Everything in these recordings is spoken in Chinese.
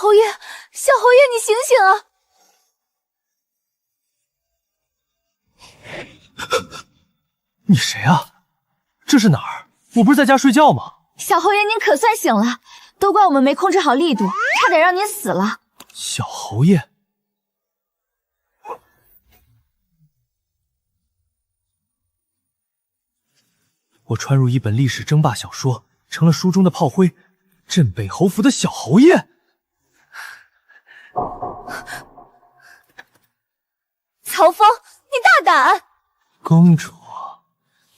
侯爷，小侯爷，你醒醒啊！你谁啊？这是哪儿？我不是在家睡觉吗？小侯爷，您可算醒了，都怪我们没控制好力度，差点让您死了。小侯爷，我穿入一本历史争霸小说，成了书中的炮灰，镇北侯府的小侯爷。曹峰，你大胆！公主，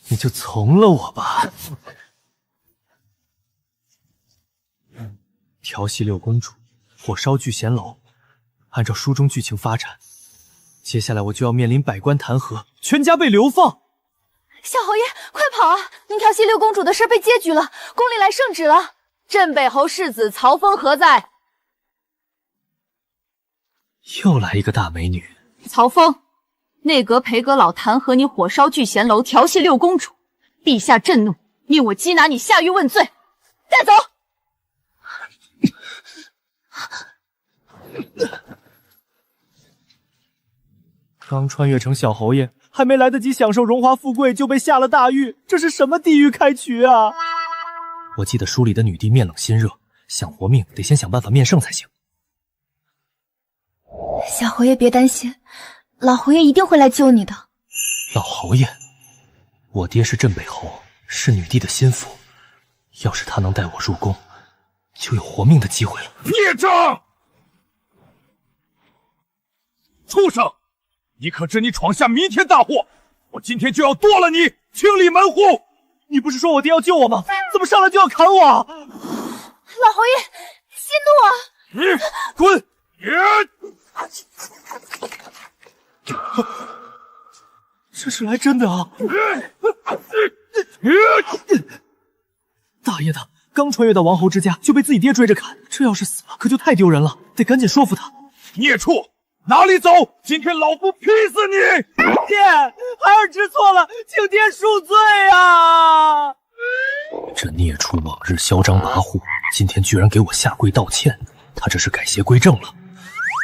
你就从了我吧。调戏六公主，火烧聚贤楼，按照书中剧情发展，接下来我就要面临百官弹劾，全家被流放。小侯爷，快跑啊！您调戏六公主的事被揭举了，宫里来圣旨了。镇北侯世子曹峰何在？又来一个大美女。曹峰，内阁裴阁老弹劾你火烧聚贤楼，调戏六公主，陛下震怒，命我缉拿你下狱问罪。带走！刚穿越成小侯爷，还没来得及享受荣华富贵，就被下了大狱，这是什么地狱开局啊！我记得书里的女帝面冷心热，想活命得先想办法面圣才行。小侯爷别担心，老侯爷一定会来救你的。老侯爷，我爹是镇北侯，是女帝的心腹，要是他能带我入宫，就有活命的机会了。孽障！畜生！你可知你闯下弥天大祸？我今天就要剁了你，清理门户！你不是说我爹要救我吗？怎么上来就要砍我？老侯爷，息怒啊！你滚！这是来真的啊！大爷的，刚穿越到王侯之家就被自己爹追着砍，这要是死了可就太丢人了，得赶紧说服他。孽畜，哪里走！今天老夫劈死你！爹，孩儿知错了，请爹恕罪啊！这孽畜往日嚣张跋扈，今天居然给我下跪道歉，他这是改邪归正了。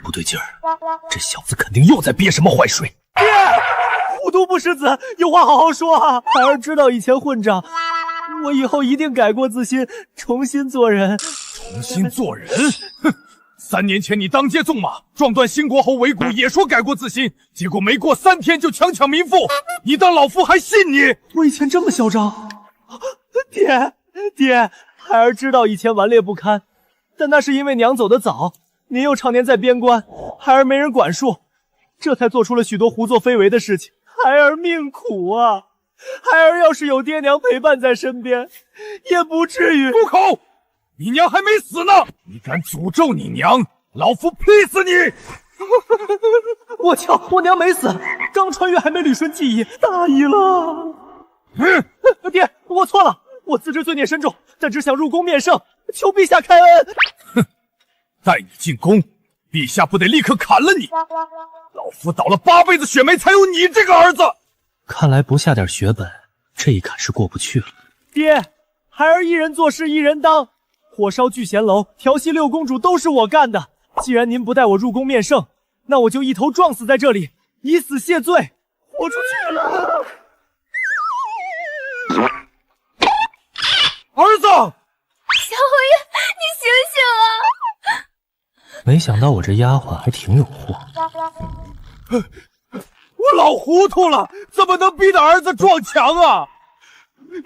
不对劲儿，这小子肯定又在憋什么坏水。爹，糊涂不识字，有话好好说啊！孩儿知道以前混账，我以后一定改过自新，重新做人。重新做人？哼！3年前你当街纵马，撞断兴国侯尾骨，也说改过自新，结果没过3天就强抢民妇，你当老夫还信你？我以前这么嚣张？爹，孩儿知道以前顽劣不堪，但那是因为娘走得早，您又常年在边关，孩儿没人管束，这才做出了许多胡作非为的事情。孩儿命苦啊！孩儿要是有爹娘陪伴在身边，也不至于。住口！你娘还没死呢！你敢诅咒你娘，老夫劈死你！我操，我娘没死，刚穿越还没捋顺记忆，大意了。爹，我错了，我自知罪孽深重，但只想入宫面圣，求陛下开恩。哼，带你进宫，陛下不得立刻砍了你！老夫倒了8辈子血霉，才有你这个儿子。看来不下点血本，这一坎是过不去了。爹，孩儿一人做事一人当，火烧聚贤楼，调戏六公主都是我干的。既然您不带我入宫面圣，那我就一头撞死在这里，以死谢罪，豁出去了。儿子，小侯爷，你醒醒啊！没想到我这丫鬟还挺有货。我老糊涂了，怎么能逼得儿子撞墙啊？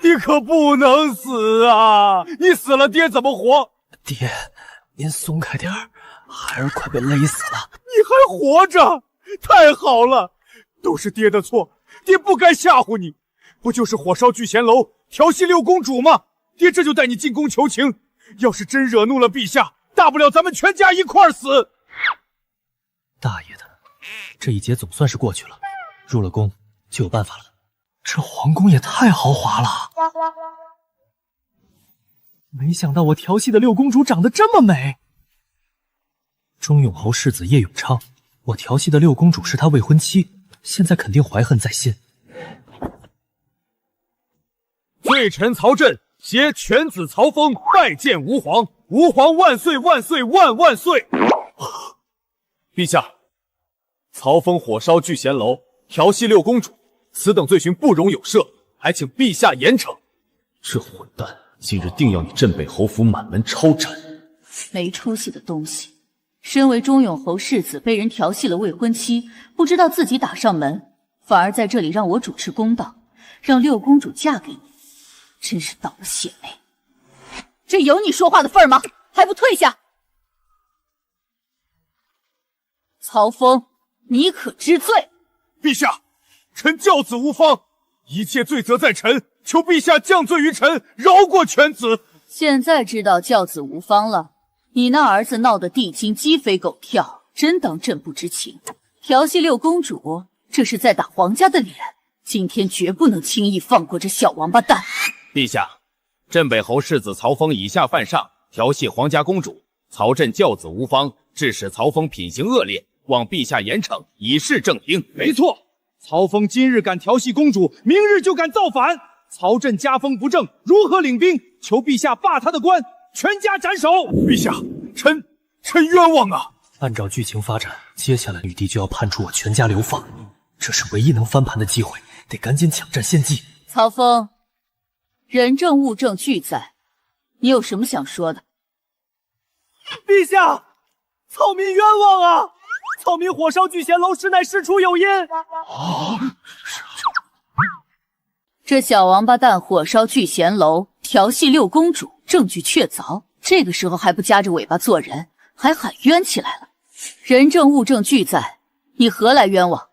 你可不能死啊！你死了，爹怎么活？爹，您松开点儿，孩儿快被勒死了。你还活着，太好了！都是爹的错，爹不该吓唬你。不就是火烧聚贤楼，调戏六公主吗？爹这就带你进宫求情。要是真惹怒了陛下，大不了咱们全家一块儿死。大爷的，这一劫总算是过去了，入了宫就有办法了。这皇宫也太豪华了，没想到我调戏的六公主长得这么美。忠永侯世子叶永昌，我调戏的六公主是他未婚妻，现在肯定怀恨在心。罪臣曹震携犬子曹峰拜见吾皇，吾皇万岁万岁万万岁！陛下，曹峰火烧聚贤楼，调戏六公主，此等罪行不容有赦，还请陛下严惩。这混蛋今日定要你镇北侯府满门抄斩！没出息的东西！身为忠永侯世子，被人调戏了未婚妻，不知道自己打上门，反而在这里让我主持公道，让六公主嫁给你，真是倒了血霉！这有你说话的份儿吗？还不退下！曹峰，你可知罪？陛下，臣教子无方，一切罪责在臣，求陛下降罪于臣，饶过犬子。现在知道教子无方了。你那儿子闹得地精鸡飞狗跳，真当朕不知情？调戏六公主，这是在打皇家的脸。今天绝不能轻易放过这小王八蛋。陛下，镇北侯世子曹峰以下犯上，调戏皇家公主，曹朕教子无方，致使曹峰品行恶劣，望陛下严惩，以示正听。没错，曹峰今日敢调戏公主，明日就敢造反。曹朕家风不正，如何领兵？求陛下罢他的官，全家斩首！陛下，臣冤枉啊！按照剧情发展，接下来女帝就要判处我全家流放，这是唯一能翻盘的机会，得赶紧抢占先机。曹峰，人证物证俱在，你有什么想说的？陛下，草民冤枉啊！草民火烧聚贤楼，实乃事出有因。这小王八蛋火烧聚贤楼，调戏六公主，证据确凿，这个时候还不夹着尾巴做人，还喊冤起来了。人证物证俱在，你何来冤枉？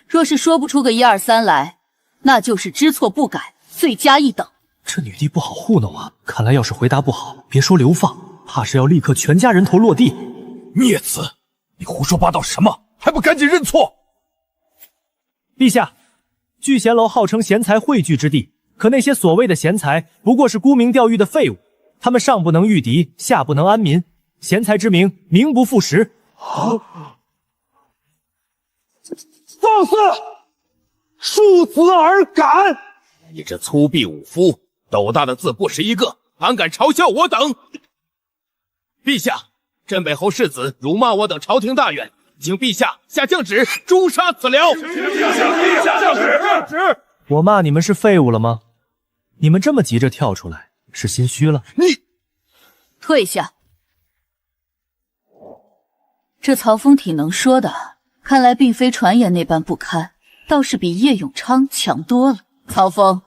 若是说不出个1、2、3来，那就是知错不改，罪加一等。这女帝不好糊弄啊！看来要是回答不好，别说流放，怕是要立刻全家人头落地。孽子，你胡说八道什么？还不赶紧认错！陛下，聚贤楼号称贤才汇聚之地，可那些所谓的贤才不过是沽名钓誉的废物，他们上不能御敌，下不能安民，贤才之名名不副实。放肆！恕子尔敢！你这粗鄙武夫，斗大的字不识一个，胆敢嘲笑我等！陛下，镇北侯世子辱骂我等朝廷大员，请陛下下降旨，诛杀此僚。陛下降旨！我骂你们是废物了吗？你们这么急着跳出来，是心虚了？你退下！这曹峰挺能说的，看来并非传言那般不堪，倒是比叶永昌强多了。曹峰，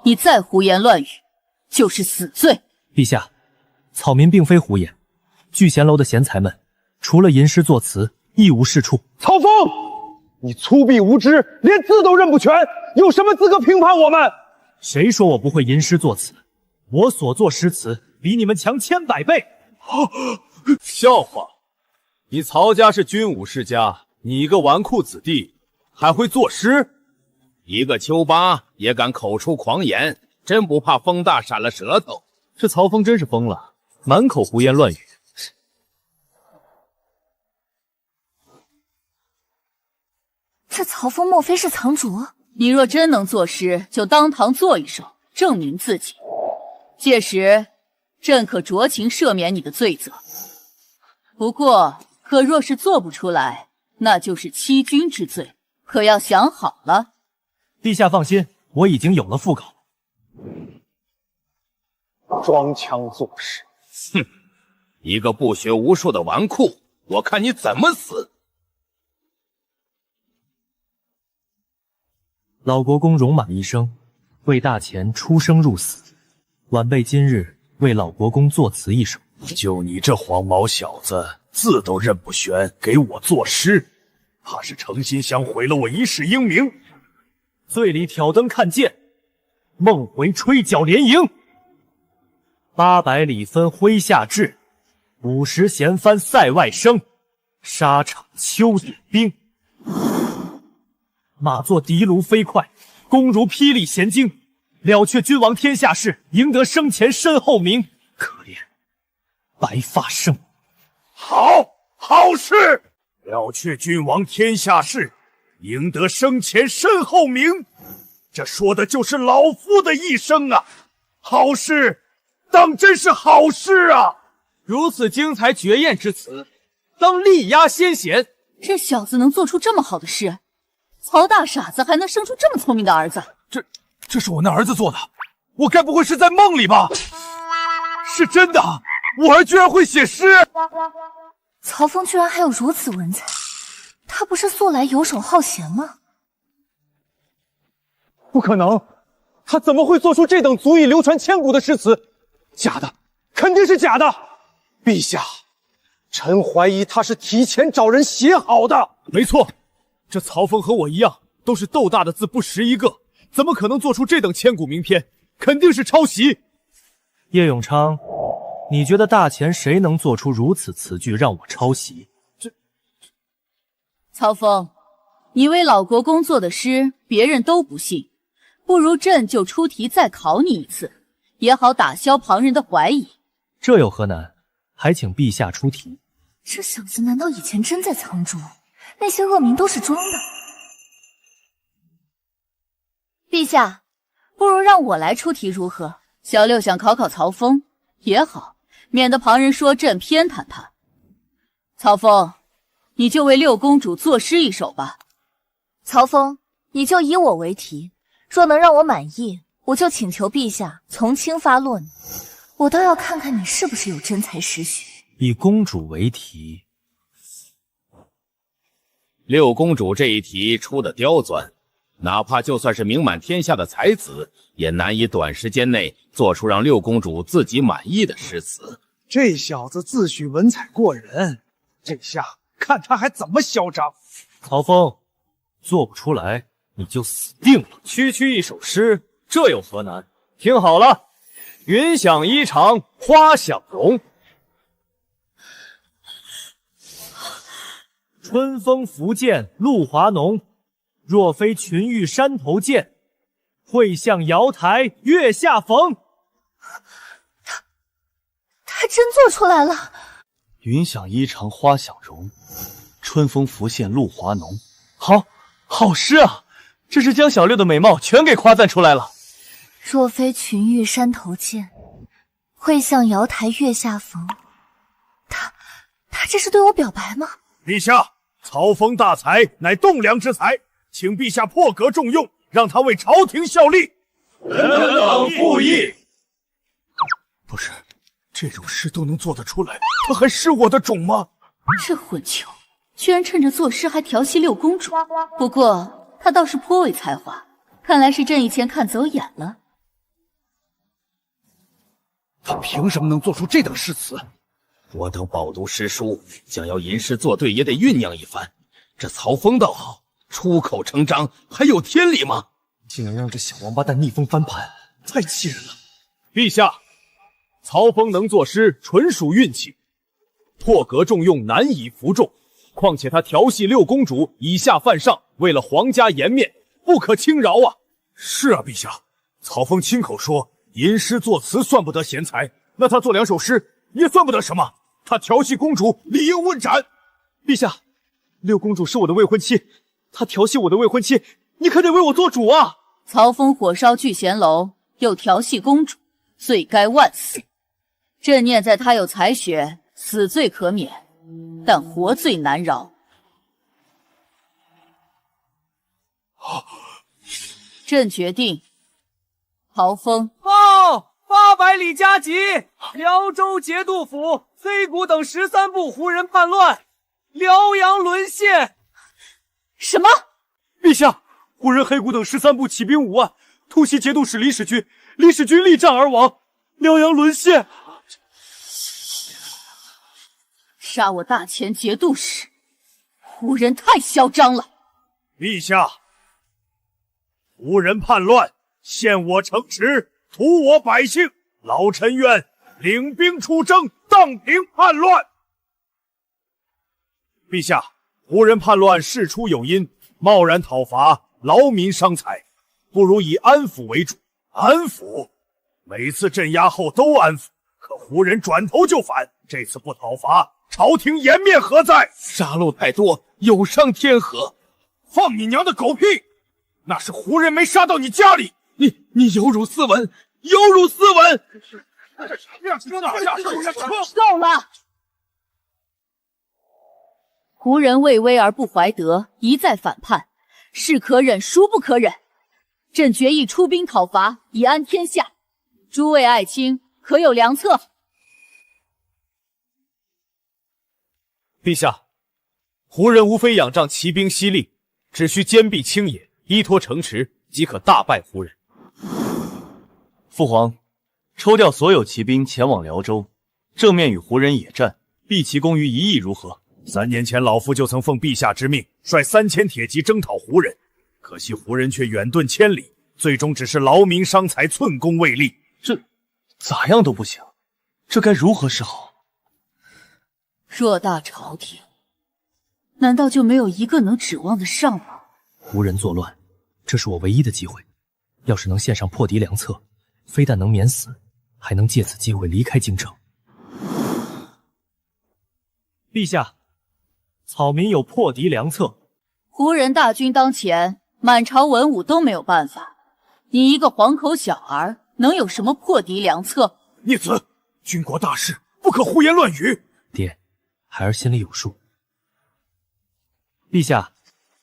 你再胡言乱语，就是死罪。陛下，草民并非胡言，聚贤楼的贤才们，除了吟诗作词，一无是处。曹峰，你粗鄙无知，连字都认不全，有什么资格评判我们？谁说我不会吟诗作词？我所作诗词比你们强千百倍。笑话！你曹家是军武世家，你一个纨绔子弟还会作诗？一个丘巴也敢口出狂言，真不怕风大闪了舌头？这曹峰真是疯了，满口胡言乱语。这曹峰莫非是藏主？你若真能作诗，就当堂作一首，证明自己。届时，朕可酌情赦免你的罪责。不过，可若是做不出来，那就是欺君之罪，可要想好了。陛下放心，我已经有了副稿。装腔作势，哼！一个不学无术的纨绔，我看你怎么死！老国公戎马一生，为大前出生入死，晚辈今日为老国公作词一首。就你这黄毛小子，字都认不全，给我作诗，怕是诚心想毁了我一世英名。醉里挑灯看剑，梦回吹角连营。800里分麾下炙，50弦翻塞外声。沙场秋点兵，马作的卢飞快，弓如霹雳弦惊。了却君王天下事，赢得生前身后名。可怜白发生。好事！了却君王天下事，赢得生前身后名。这说的就是老夫的一生啊！好事，当真是好事啊！如此精彩绝艳之词，当力压先贤。这小子能做出这么好的事，曹大傻子还能生出这么聪明的儿子。这是我那儿子做的，我该不会是在梦里吧？是真的，我儿居然会写诗。曹峰居然还有如此文采，他不是素来游手好闲吗？不可能，他怎么会做出这等足以流传千古的诗词？假的，肯定是假的。陛下，臣怀疑他是提前找人写好的。没错，这曹峰和我一样，都是豆大的字不识一个，怎么可能做出这等千古名篇？肯定是抄袭。叶永昌，你觉得大前谁能做出如此词句让我抄袭？曹峰，你为老国公做的诗，别人都不信，不如朕就出题再考你一次，也好打消旁人的怀疑。这有何难？还请陛下出题。这小子难道以前真在藏拙？那些恶名都是装的。陛下，不如让我来出题如何？小六想考考曹峰也好，免得旁人说朕偏袒他。曹峰，你就为六公主作诗一首吧。曹峰，你就以我为题，若能让我满意，我就请求陛下从轻发落你。我倒要看看你是不是有真才实学。以公主为题，六公主这一题出的刁钻，哪怕就算是名满天下的才子，也难以短时间内做出让六公主自己满意的诗词。这小子自诩文采过人，这下看他还怎么嚣张。曹峰，做不出来你就死定了。区区一首诗，这有何难？听好了，云想衣裳花想容，春风拂槛露华浓。若非群玉山头见，会向瑶台月下逢。他真做出来了。云想衣裳花想容，春风拂槛露华浓。好诗啊！这是将小六的美貌全给夸赞出来了。若非群玉山头见，会向瑶台月下逢。他这是对我表白吗？陛下，曹峰大才乃栋梁之才，请陛下破格重用，让他为朝廷效力。人等附议。不是，这种事都能做得出来，他还是我的种吗？这混球居然趁着作诗还调戏六公主，不过他倒是颇为才华，看来是朕以前看走眼了。他凭什么能做出这等诗词？我等饱读诗书，想要吟诗作对也得酝酿一番。这曹峰倒好，出口成章，还有天理吗？竟然让这小王八蛋逆风翻盘，太气人了！陛下，曹峰能作诗，纯属运气，破格重用难以服众。况且他调戏六公主，以下犯上，为了皇家颜面，不可轻饶啊！是啊，陛下，曹峰亲口说，吟诗作词算不得贤才，那他做两首诗也算不得什么。他调戏公主，理应问斩。陛下，六公主是我的未婚妻，她调戏我的未婚妻，你可得为我做主啊！曹峰火烧聚贤楼，又调戏公主，罪该万死。朕念在他有才学，死罪可免，但活罪难饶。朕决定，曹峰报800里加急，辽州节度府黑谷等13部胡人叛乱，辽阳沦陷。什么？陛下，胡人黑谷等13部起兵5万，突袭节度使李使君，李使君力战而亡，辽阳沦陷。杀我大前节度使，胡人太嚣张了！陛下，胡人叛乱，陷我城池，屠我百姓，老臣愿领兵出征，荡平叛乱。陛下，胡人叛乱事出有因，贸然讨伐，劳民伤财，不如以安抚为主。安抚？每次镇压后都安抚，可胡人转头就反，这次不讨伐，朝廷颜面何在？杀戮太多，有伤天和。放你娘的狗屁！那是胡人没杀到你家里，你有辱斯文，有辱斯文！够了！胡人畏威而不怀德，一再反叛，是可忍孰不可忍。朕决意出兵讨伐，以安天下。诸位爱卿可有良策？陛下，胡人无非仰仗骑兵犀利，只需坚壁清野，依托城池，即可大败胡人。父皇，抽调所有骑兵前往辽州，正面与胡人野战，毕其功于1役如何？3年前，老夫就曾奉陛下之命，率3000铁骑征讨胡人，可惜胡人却远遁千里，最终只是劳民伤财，寸功未立。这咋样都不行，这该如何是好？偌大朝廷，难道就没有一个能指望得上吗？胡人作乱，这是我唯一的机会。要是能献上破敌良策，非但能免死，还能借此机会离开京城。陛下，草民有破敌良策。胡人大军当前，满朝文武都没有办法，你一个黄口小儿，能有什么破敌良策？孽子，军国大事，不可胡言乱语。爹，孩儿心里有数。陛下，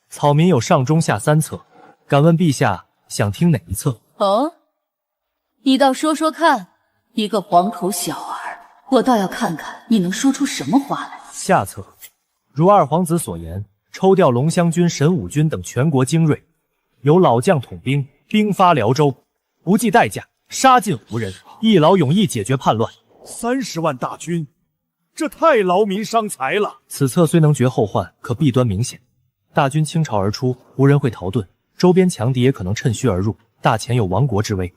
草民有上中下3策，敢问陛下想听哪一策？哦，你倒说说看，一个黄口小儿，我倒要看看你能说出什么话来。下策，如二皇子所言，抽调龙骧军、神武军等全国精锐，由老将统兵，兵发辽州，不计代价杀尽胡人，一劳永逸解决叛乱。30万大军，这太劳民伤财了。此策虽能绝后患，可弊端明显。大军倾巢而出，胡人会逃遁，周边强敌也可能趁虚而入，大前有亡国之危。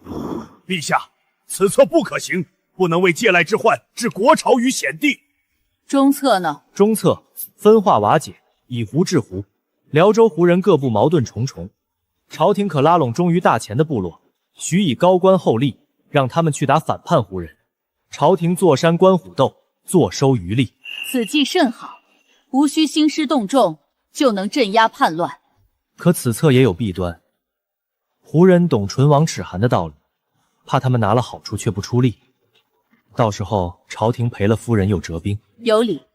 陛下，此策不可行，不能为借赖之患置国朝于险地。中策呢？中策，分化瓦解，以胡制胡。辽州胡人各部矛盾重重，朝廷可拉拢忠于大前的部落，许以高官厚利，让他们去打反叛胡人。朝廷坐山观虎斗，坐收渔利。此计甚好，无需兴师动众，就能镇压叛乱。可此策也有弊端，胡人懂唇亡齿寒的道理，怕他们拿了好处却不出力，到时候朝廷赔了夫人又折兵。有理。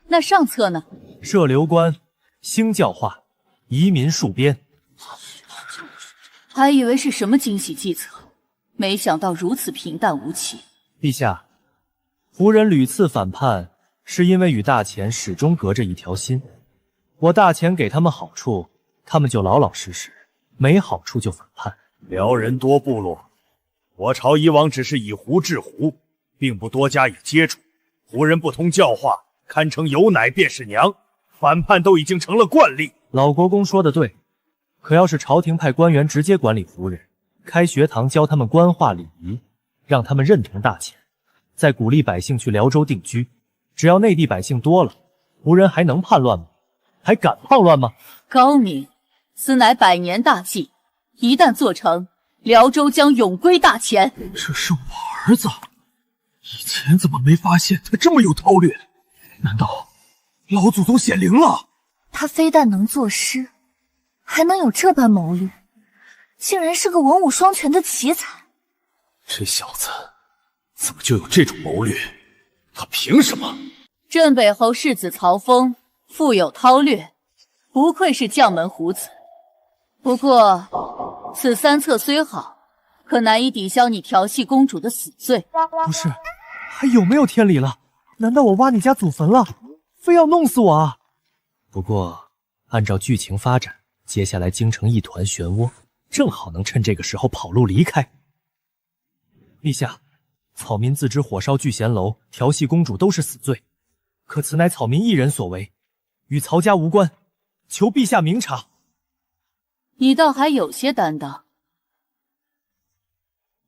那上策呢？设流官，兴教化，移民戍边。还以为是什么惊喜计策，没想到如此平淡无奇。陛下，胡人屡次反叛，是因为与大前始终隔着一条心。我大前给他们好处，他们就老老实实；没好处就反叛。辽人多部落，我朝以往只是以胡制胡，并不多加以接触。胡人不通教化，堪称有奶便是娘，反叛都已经成了惯例。老国公说的对，可要是朝廷派官员直接管理胡人，开学堂教他们官话礼仪，让他们认同大前，再鼓励百姓去辽州定居，只要内地百姓多了，胡人还能叛乱吗？还敢叛乱吗？高明，此乃100年大计，一旦做成，辽州将永归大前。这是我儿子，以前怎么没发现他这么有韬略？难道老祖宗显灵了？他非但能作诗，还能有这般谋略，竟然是个文武双全的奇才。这小子怎么就有这种谋略？他凭什么？镇北侯世子曹峰富有韬略，不愧是将门虎子。不过此3策虽好，可难以抵消你调戏公主的死罪。不是，还有没有天理了？难道我挖你家祖坟了？非要弄死我啊？不过按照剧情发展，接下来京城一团漩涡，正好能趁这个时候跑路离开。陛下，草民自知火烧聚贤楼、调戏公主都是死罪，可此乃草民一人所为，与曹家无关，求陛下明察。你倒还有些担当。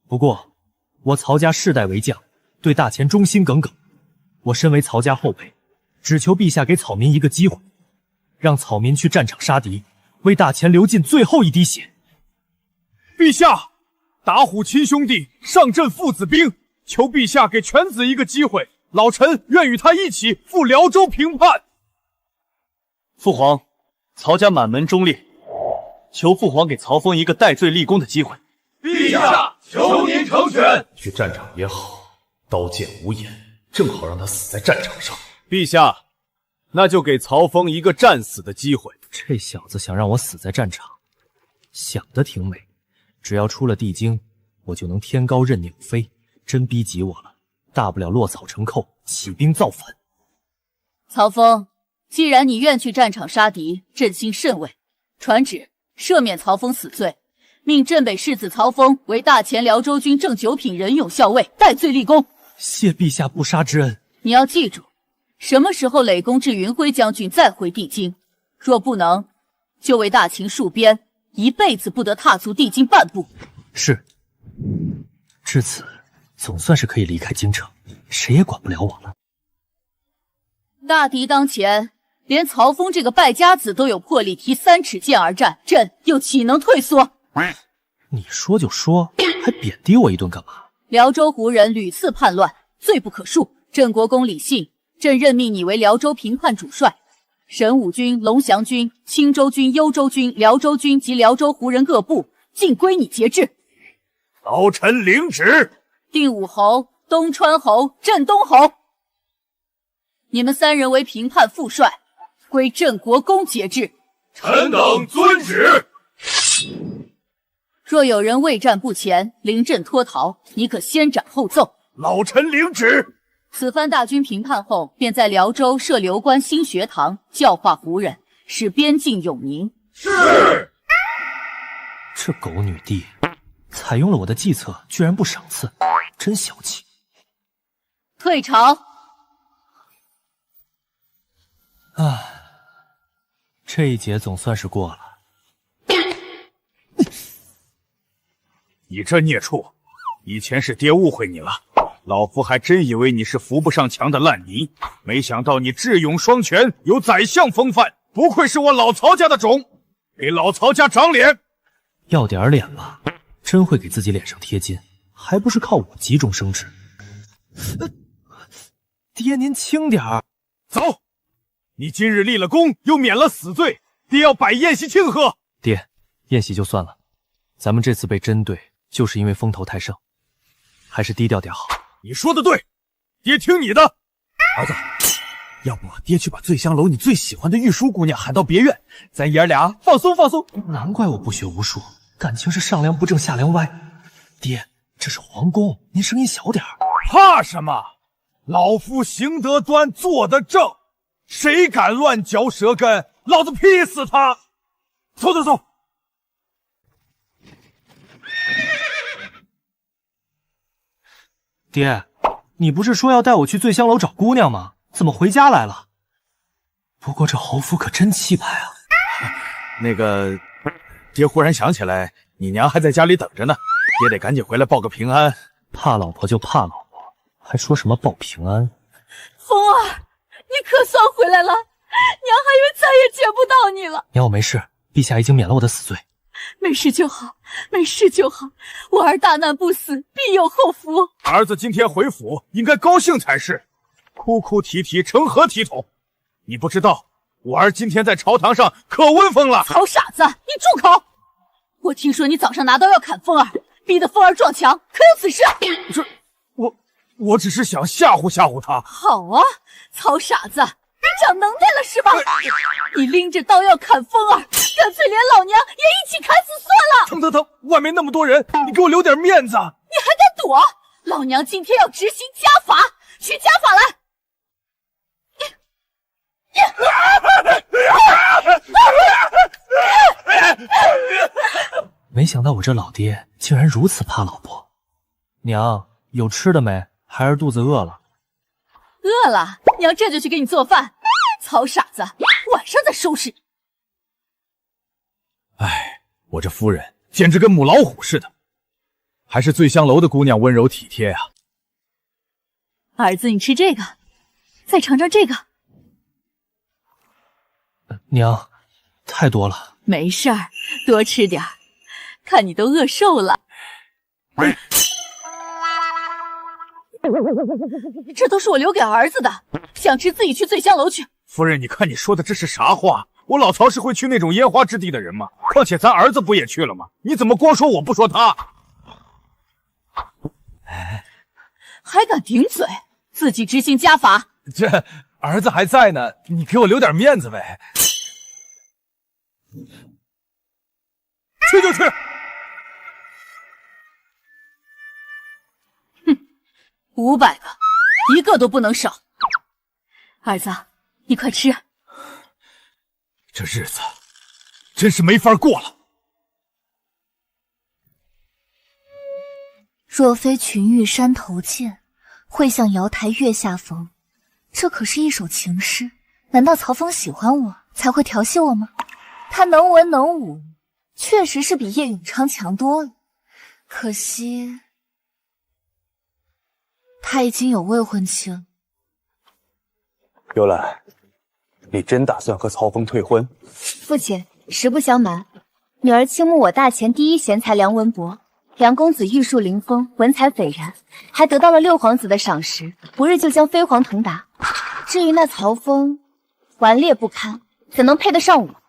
不过我曹家世代为将，对大前忠心耿耿，我身为曹家后辈，只求陛下给草民一个机会，让草民去战场杀敌，为大前流尽最后一滴血。陛下，打虎亲兄弟，上阵父子兵，求陛下给犬子一个机会，老臣愿与他一起赴辽州平叛。父皇，曹家满门忠烈，求父皇给曹峰一个戴罪立功的机会。陛下，求您成全。去战场也好，刀剑无眼，正好让他死在战场上。陛下，那就给曹峰一个战死的机会。这小子想让我死在战场，想得挺美。只要出了地京，我就能天高任鸟飞。真逼急我了，大不了落草成寇，起兵造反。曹峰，既然你愿去战场杀敌，朕心甚慰。传旨，赦免曹峰死罪，命镇北世子曹峰为大前辽州军正九品任勇校尉，戴罪立功。谢陛下不杀之恩。你要记住，什么时候累功至云辉将军再回地京，若不能，就为大秦戍边，一辈子不得踏足地京半步。是。至此，总算是可以离开京城，谁也管不了我了。大敌当前，连曹峰这个败家子都有魄力提3尺剑而战，朕又岂能退缩？你说就说，还贬低我一顿干嘛？辽州胡人屡次叛乱，罪不可恕。镇国公李信，朕任命你为辽州平叛主帅，神武军、龙翔军、青州军、幽州军、辽州军及辽州胡人各部，尽归你节制。老臣领旨。定武侯、东川侯、镇东侯，你们3人为平叛副帅，归镇国公节制。臣等遵旨。若有人畏战不前，临阵脱逃，你可先斩后奏。老臣领旨。此番大军平叛后，便在辽州设刘关新学堂，教化胡人，使边境永宁。是。这狗女帝采用了我的计策，居然不赏赐，真小气。退朝。这一劫总算是过了。你这孽畜，以前是爹误会你了，老夫还真以为你是扶不上墙的烂泥，没想到你智勇双全，有宰相风范，不愧是我老曹家的种，给老曹家长脸。要点脸吧，真会给自己脸上贴金，还不是靠我急中生智。爹您轻点儿。走，你今日立了功，又免了死罪，爹要摆宴席庆贺。爹，宴席就算了，咱们这次被针对，就是因为风头太盛，还是低调点好。你说的对，爹听你的。儿子，要不爹去把醉香楼你最喜欢的玉书姑娘喊到别院，咱爷儿俩放松放松。难怪我不学无术，感情是上梁不正下梁歪。爹，这是皇宫，您声音小点儿。怕什么？老夫行得端，坐得正，谁敢乱嚼舌根，老子劈死他！走走走。爹，你不是说要带我去醉香楼找姑娘吗？怎么回家来了？不过这侯府可真气派啊！那个，爹忽然想起来，你娘还在家里等着呢，爹得赶紧回来报个平安。怕老婆就怕老婆，还说什么报平安？风儿，你可算回来了，娘还以为再也见不到你了。娘，我没事，陛下已经免了我的死罪。没事就好，没事就好。我儿大难不死，必有后福。儿子今天回府，应该高兴才是，哭哭啼啼，成何体统？你不知道，我儿今天在朝堂上可威风了。曹傻子，你住口！我听说你早上拿刀要砍风儿，逼得风儿撞墙，可有此事？这，我只是想吓唬吓唬他。好啊，曹傻子，你长能耐了是吧？你拎着刀要砍风儿，干脆连老娘也一起砍死算了。疼，外面那么多人，你给我留点面子。你还敢躲？老娘今天要执行家法，取家法来。没想到我这老爹竟然如此怕老婆。娘，有吃的没？孩儿肚子饿了。饿了，娘这就去给你做饭。曹傻子，晚上再收拾。哎，我这夫人简直跟母老虎似的，还是醉香楼的姑娘温柔体贴啊。儿子，你吃这个，再尝尝这个。娘，太多了。没事儿，多吃点儿。看你都饿瘦了。这都是我留给儿子的，想吃自己去醉香楼去。夫人，你看你说的这是啥话？我老曹是会去那种烟花之地的人吗？况且咱儿子不也去了吗？你怎么光说我不说他？还敢顶嘴，自己执行家法。这儿子还在呢，你给我留点面子呗。去就去。哼，500个，一个都不能少。儿子，你快吃。这日子真是没法过了。若非群玉山头见，会向瑶台月下逢。这可是一首情诗，难道曹峰喜欢我才会调戏我吗？他能文能武，确实是比叶永昌强多了。可惜他已经有未婚妻了。幽兰，你真打算和曹峰退婚？父亲，实不相瞒，女儿倾慕我大前第一贤才梁文博。梁公子玉树临风，文采斐然，还得到了六皇子的赏识，不日就将飞黄腾达。至于那曹峰，顽劣不堪，怎能配得上我？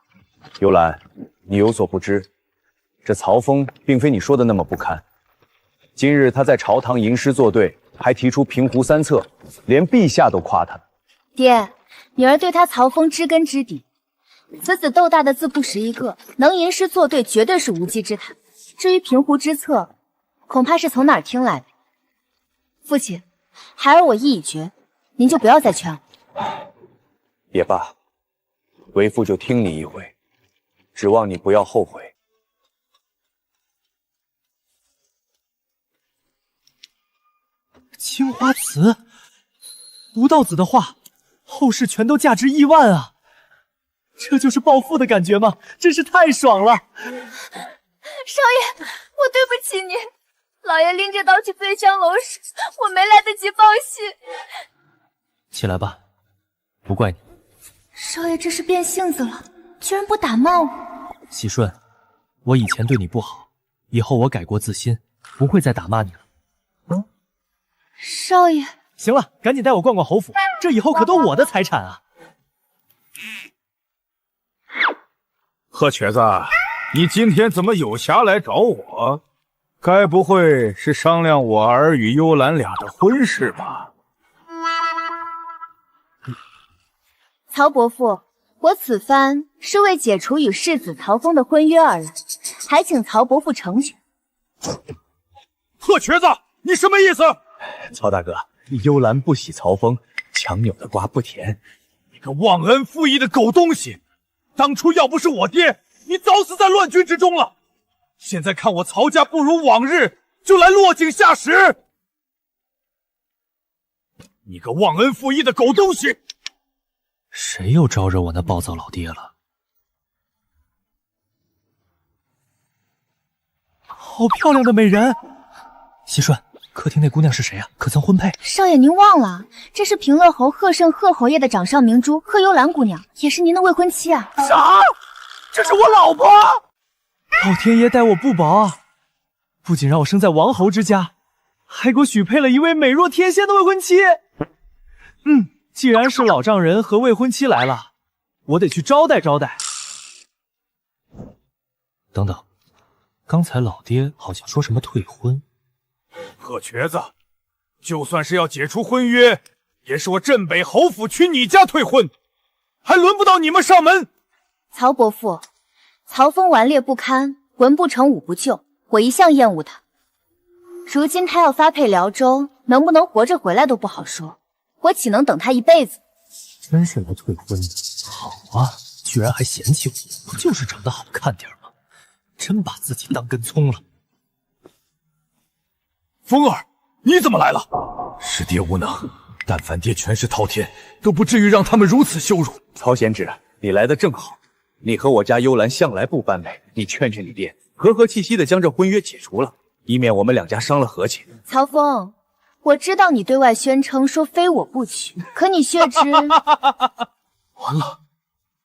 幽兰，你有所不知，这曹峰并非你说的那么不堪。今日他在朝堂吟诗作对，还提出平湖3策，连陛下都夸他。爹，女儿对他曹峰知根知底，此子斗大的自不识一个，能吟诗作对绝对是无稽之谈。至于平湖之策，恐怕是从哪儿听来的。父亲，孩儿我意已决，您就不要再劝我。也罢，为父就听你一回，指望你不要后悔。青花瓷，吴道子的画，后世全都价值亿万啊！这就是暴富的感觉吗？真是太爽了！少爷，我对不起您。老爷拎着刀去飞香楼时，我没来得及报信。起来吧，不怪你。少爷这是变性子了，居然不打骂我。喜顺，我以前对你不好，以后我改过自新，不会再打骂你了。少爷，行了，赶紧带我逛逛侯府，这以后可都我的财产啊！贺瘸子，你今天怎么有暇来找我？该不会是商量我儿与幽兰俩的婚事吧？曹伯父，我此番是为解除与世子曹峰的婚约而来，还请曹伯父成全。贺瘸子，你什么意思？曹大哥，幽兰不喜曹峰，强扭的瓜不甜。你个忘恩负义的狗东西！当初要不是我爹，你早死在乱军之中了。现在看我曹家不如往日，就来落井下石。你个忘恩负义的狗东西！谁又招惹我那暴躁老爹了？好漂亮的美人！西顺，客厅那姑娘是谁啊？可曾婚配？少爷您忘了，这是平乐侯贺胜贺侯爷的掌上明珠贺幽兰姑娘，也是您的未婚妻啊。啥？这是我老婆！老天爷待我不薄啊！不仅让我生在王侯之家，还给我许配了一位美若天仙的未婚妻。既然是老丈人和未婚妻来了，我得去招待招待。等等，刚才老爹好像说什么退婚。贺瘸子，就算是要解除婚约，也是我镇北侯府去你家退婚，还轮不到你们上门。曹伯父，曹峰顽劣不堪，文不成武不就，我一向厌恶他。如今他要发配辽州，能不能活着回来都不好说，我岂能等他一辈子？真是来退婚的，好啊，居然还嫌弃我，不就是长得好看点吗？真把自己当根葱了。风儿，你怎么来了？是爹无能，但凡爹权势滔天，都不至于让他们如此羞辱。曹贤侄，你来的正好。你和我家幽兰向来不般配，你劝劝你爹，和和气气的将这婚约解除了，以免我们两家伤了和气。曹峰，我知道你对外宣称说非我不娶，可你却知……完了，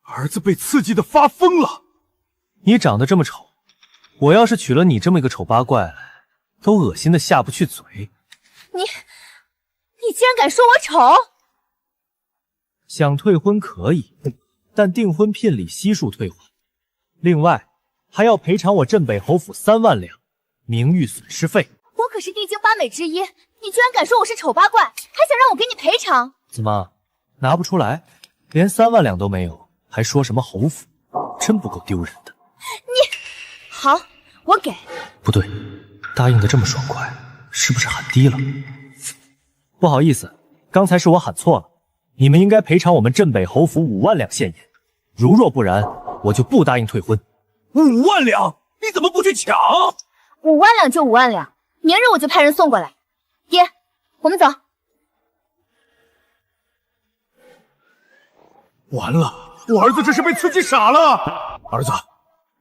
儿子被刺激的发疯了。你长得这么丑，我要是娶了你这么一个丑八怪，都恶心的下不去嘴。你竟然敢说我丑！想退婚可以，但订婚聘礼悉数退还，另外还要赔偿我镇北侯府3万两名誉损失费。我可是帝京8美之一，你居然敢说我是丑八怪，还想让我给你赔偿？怎么拿不出来？连3万两都没有，还说什么侯府？真不够丢人的。你好，我给。不对，答应的这么爽快，是不是喊低了？不好意思，刚才是我喊错了。你们应该赔偿我们镇北侯府5万两现银，如若不然，我就不答应退婚。5万两？你怎么不去抢？5万两就5万两，明日我就派人送过来。爹，我们走。完了，我儿子这是被刺激傻了。儿子，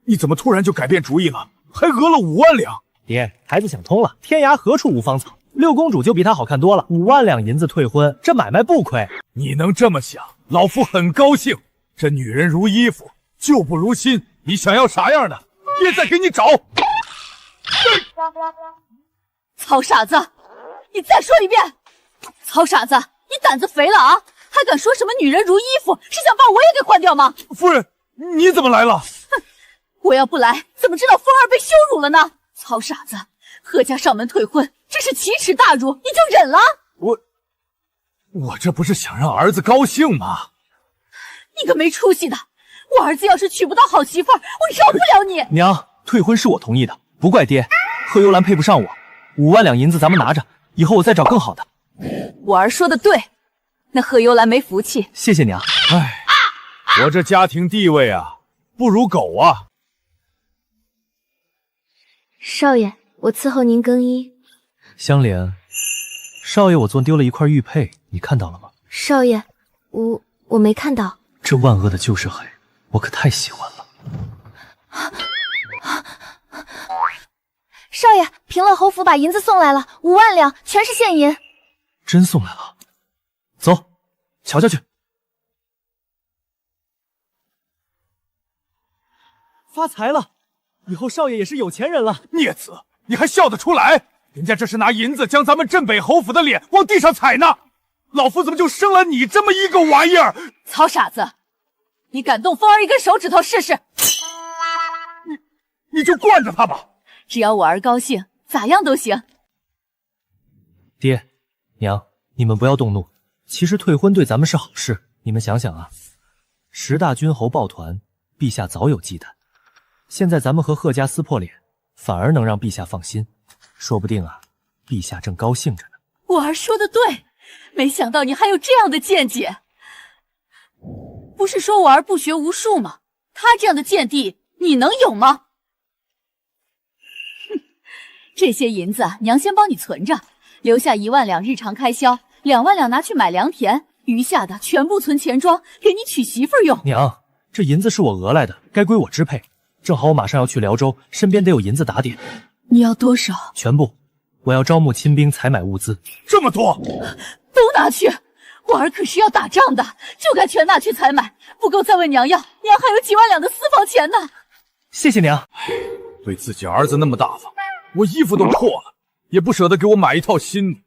你怎么突然就改变主意了？还讹了5万两？爹，孩子想通了，天涯何处无芳草。六公主就比她好看多了，5万两银子退婚，这买卖不亏。你能这么想，老夫很高兴。这女人如衣服，旧不如新。你想要啥样的？爹再给你找。曹傻子，你再说一遍！曹傻子，你胆子肥了啊！还敢说什么女人如衣服，是想把我也给换掉吗？夫人，你怎么来了？哼，我要不来，怎么知道风儿被羞辱了呢？曹傻子，贺家上门退婚，这是奇耻大辱，你就忍了？我这不是想让儿子高兴吗？你个没出息的！我儿子要是娶不到好媳妇儿，我饶不了你！娘，退婚是我同意的，不怪爹。贺幽兰配不上我，5万两银子咱们拿着，以后我再找更好的。我儿说的对，那贺幽兰没福气。谢谢娘。哎，我这家庭地位啊，不如狗啊。少爷，我伺候您更衣。香莲，少爷我昨丢了一块玉佩，你看到了吗？少爷，我没看到。这万恶的旧时黑，我可太喜欢了。少爷，平乐侯府把银子送来了，5万两，全是现银。真送来了，走，瞧瞧去。发财了，以后少爷也是有钱人了。孽子，你还笑得出来？人家这是拿银子将咱们镇北侯府的脸往地上踩呢。老夫怎么就生了你这么一个玩意儿？曹傻子，你敢动风儿一根手指头试试？你就惯着他吧。只要我儿高兴，咋样都行。爹娘，你们不要动怒，其实退婚对咱们是好事。你们想想啊，10大军侯抱团，陛下早有忌惮。现在咱们和贺家撕破脸，反而能让陛下放心，说不定啊，陛下正高兴着呢。我儿说的对，没想到你还有这样的见解。不是说我儿不学无术吗？他这样的见地，你能有吗？哼，这些银子娘先帮你存着，留下1万两日常开销，2万两拿去买良田，余下的全部存钱庄，给你娶媳妇用。娘，这银子是我讹来的，该归我支配。正好我马上要去辽州，身边得有银子打点。你要多少？全部，我要招募亲兵，采买物资。这么多，都拿去！我儿可是要打仗的，就该全拿去采买，不够再问娘要。娘还有几万两的私房钱呢。谢谢娘。对自己儿子那么大方，我衣服都破了，也不舍得给我买一套新的。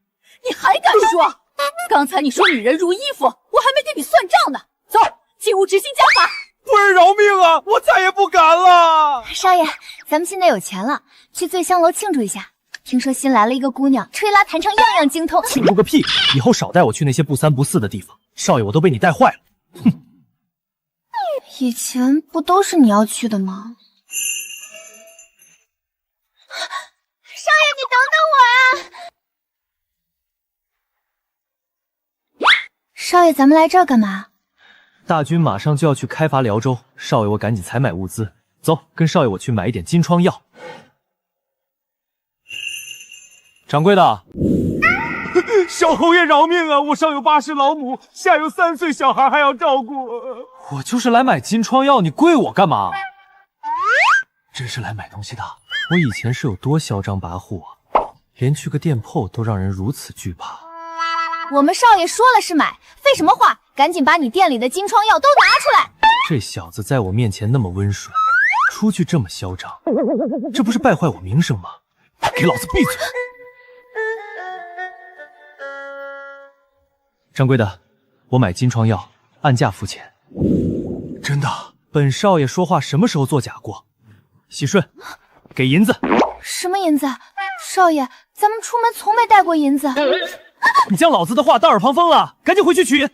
你还敢说？刚才你说女人如衣服，我还没跟你算账呢。走，进屋执行家法。夫人饶命啊！我再也不敢了。少爷，咱们现在有钱了，去醉香楼庆祝一下。听说新来了一个姑娘，吹拉弹唱样样精通。庆祝个屁！以后少带我去那些不三不四的地方。少爷，我都被你带坏了。哼！以前不都是你要去的吗？少爷，你等等我啊！少爷，咱们来这儿干嘛？大军马上就要去开伐辽州，少爷我赶紧采买物资。走，跟少爷我去买一点金疮药。掌柜的，小侯爷饶命啊！我上有8世老母，下有3岁小孩还要照顾。我就是来买金疮药，你跪我干嘛？真是来买东西的。我以前是有多嚣张跋扈啊，连去个店铺都让人如此惧怕。我们少爷说了是买，废什么话？赶紧把你店里的金疮药都拿出来！这小子在我面前那么温顺，出去这么嚣张，这不是败坏我名声吗？给老子闭嘴！掌柜的，我买金疮药，按价付钱。真的？本少爷说话什么时候作假过？喜顺，给银子。什么银子？少爷，咱们出门从没带过银子。你将老子的话当耳旁风了，赶紧回去取银。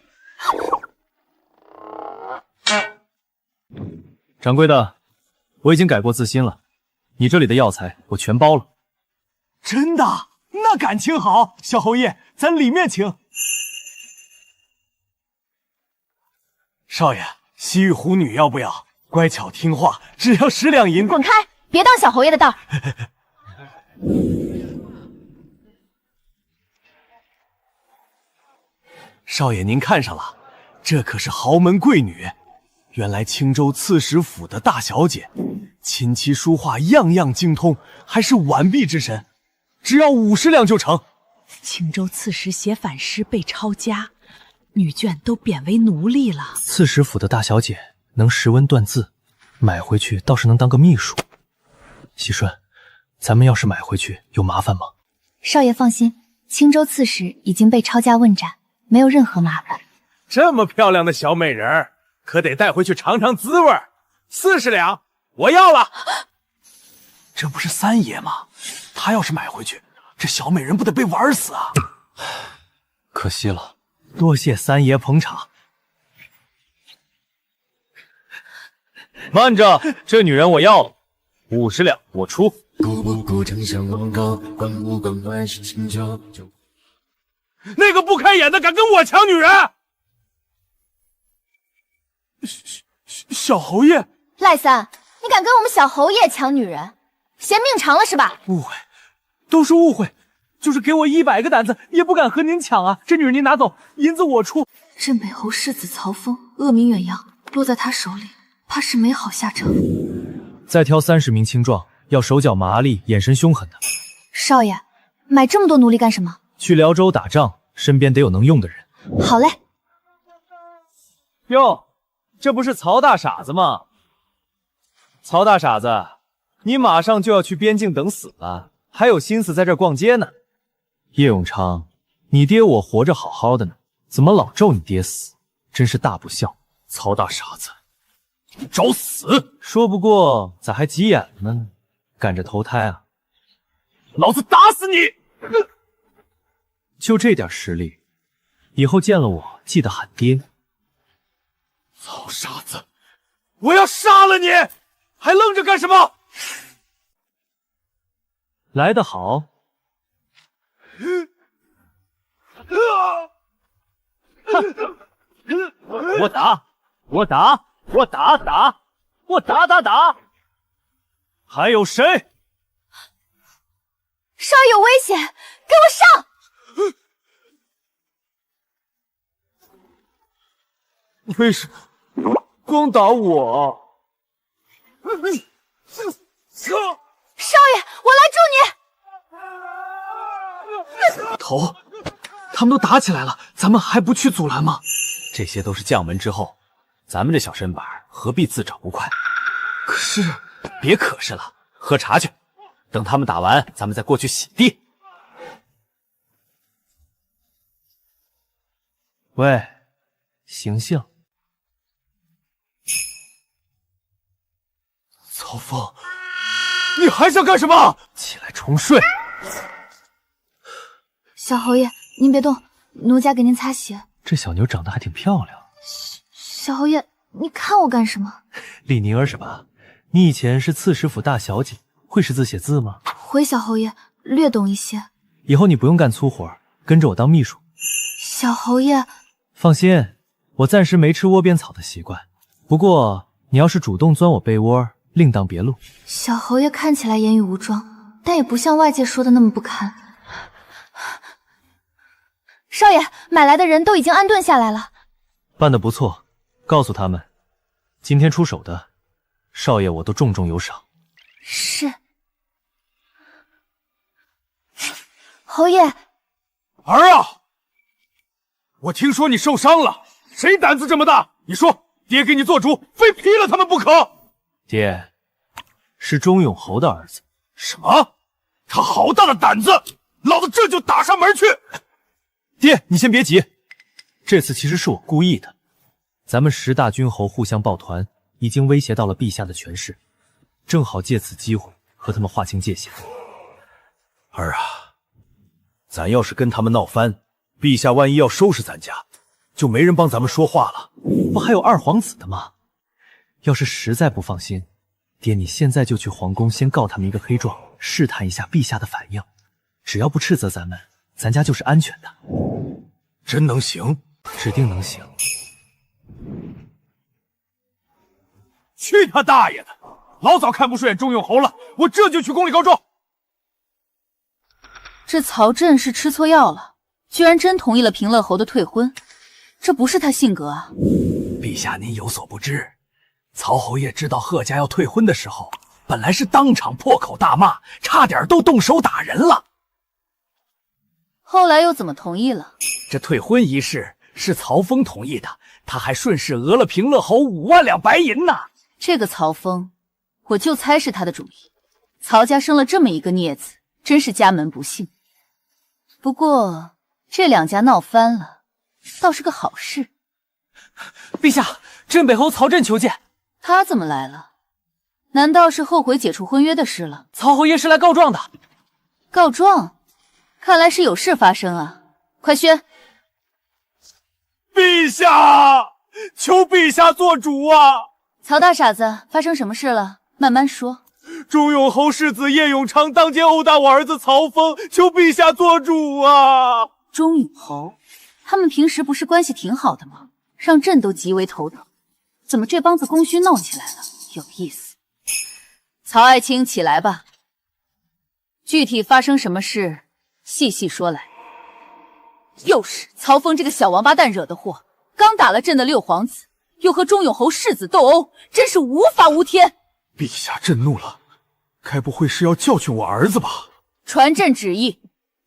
掌柜的，我已经改过自新了，你这里的药材我全包了。真的？那感情好，小侯爷，咱里面请。少爷，西域狐女要不要？乖巧听话，只要10两银。滚开！别当小侯爷的道。少爷您看上了，这可是豪门贵女，原来青州刺史府的大小姐，琴棋书画样样精通，还是完璧之身，只要50两就成。青州刺史写反诗被抄家，女眷都贬为奴隶了。刺史府的大小姐能识文断字，买回去倒是能当个秘书。熙顺，咱们要是买回去有麻烦吗？少爷放心，青州刺史已经被抄家问斩，没有任何麻烦。这么漂亮的小美人儿，可得带回去尝尝滋味。40两，我要了。这不是三爷吗？他要是买回去，这小美人不得被玩死啊！可惜了，多谢三爷捧场。慢着，这女人我要了，50两我出。那个不开眼的敢跟我抢女人？小侯爷，赖三，你敢跟我们小侯爷抢女人，嫌命长了是吧？误会，都是误会，就是给我100个胆子，也不敢和您抢啊！这女人您拿走，银子我出。镇北侯世子曹峰恶名远扬，落在他手里，怕是没好下场。再挑30名青壮，要手脚麻利、眼神凶狠的。少爷，买这么多奴隶干什么？去辽州打仗，身边得有能用的人。好嘞。哟，这不是曹大傻子吗？曹大傻子，你马上就要去边境等死了，还有心思在这逛街呢？叶永昌，你爹我活着好好的呢，怎么老咒你爹死？真是大不孝！曹大傻子，你找死！说不过咋还急眼了呢？赶着投胎啊！老子打死你！就这点实力，以后见了我记得喊爹。曹傻子，我要杀了你！还愣着干什么？来得好！我打！我打！我打！打！我打！打！打！还有谁？少爷有危险，给我上！为什么光打我？少爷，我来助你！头，他们都打起来了，咱们还不去阻拦吗？这些都是将门之后，咱们这小身板何必自找不快？可是，别可是了，喝茶去。等他们打完，咱们再过去洗地。喂，醒醒！曹峰，你还想干什么？起来重睡。小侯爷，您别动，奴家给您擦鞋。这小妞长得还挺漂亮。小侯爷，你看我干什么？李宁儿是吧？你以前是刺史府大小姐，会识字写字吗？回小侯爷，略懂一些。以后你不用干粗活，跟着我当秘书。小侯爷，放心，我暂时没吃窝边草的习惯。不过你要是主动钻我被窝，另当别论。小侯爷看起来言语无装，但也不像外界说的那么不堪。少爷，买来的人都已经安顿下来了。办得不错，告诉他们，今天出手的少爷我都重重有赏。是。侯爷，儿啊，我听说你受伤了，谁胆子这么大？你说，爹给你做主，非劈了他们不可。爹，是钟永侯的儿子。什么？他好大的胆子！老子这就打上门去。爹，你先别急，这次其实是我故意的。咱们10大军侯互相抱团，已经威胁到了陛下的权势，正好借此机会和他们划清界限。儿啊，咱要是跟他们闹翻，陛下万一要收拾咱家，就没人帮咱们说话了。不还有二皇子的吗？要是实在不放心，爹你现在就去皇宫，先告他们一个黑状，试探一下陛下的反应。只要不斥责咱们，咱家就是安全的。真能行？指定能行。去他大爷的！老早看不顺眼钟永侯了，我这就去宫里告状。这曹振是吃错药了，居然真同意了平乐侯的退婚，这不是他性格啊！陛下您有所不知，曹侯爷知道贺家要退婚的时候，本来是当场破口大骂，差点都动手打人了。后来又怎么同意了？这退婚一事是曹峰同意的，他还顺势讹了平乐侯5万两白银呢。这个曹峰，我就猜是他的主意。曹家生了这么一个孽子，真是家门不幸。不过这两家闹翻了，倒是个好事。陛下，镇北侯曹振求见。他怎么来了？难道是后悔解除婚约的事了？曹侯爷是来告状的。告状？看来是有事发生啊！快宣！陛下，求陛下做主啊！曹大傻子，发生什么事了？慢慢说。钟永侯世子叶永昌当街殴打我儿子曹峰，求陛下做主啊！钟永侯，他们平时不是关系挺好的吗？让朕都极为头疼。怎么这帮子功勋闹起来了？有意思。曹爱卿，起来吧。具体发生什么事，细细说来。又是曹峰这个小王八蛋惹的祸，刚打了朕的6皇子，又和钟永侯世子斗殴，真是无法无天。陛下震怒了，该不会是要教训我儿子吧？传朕旨意，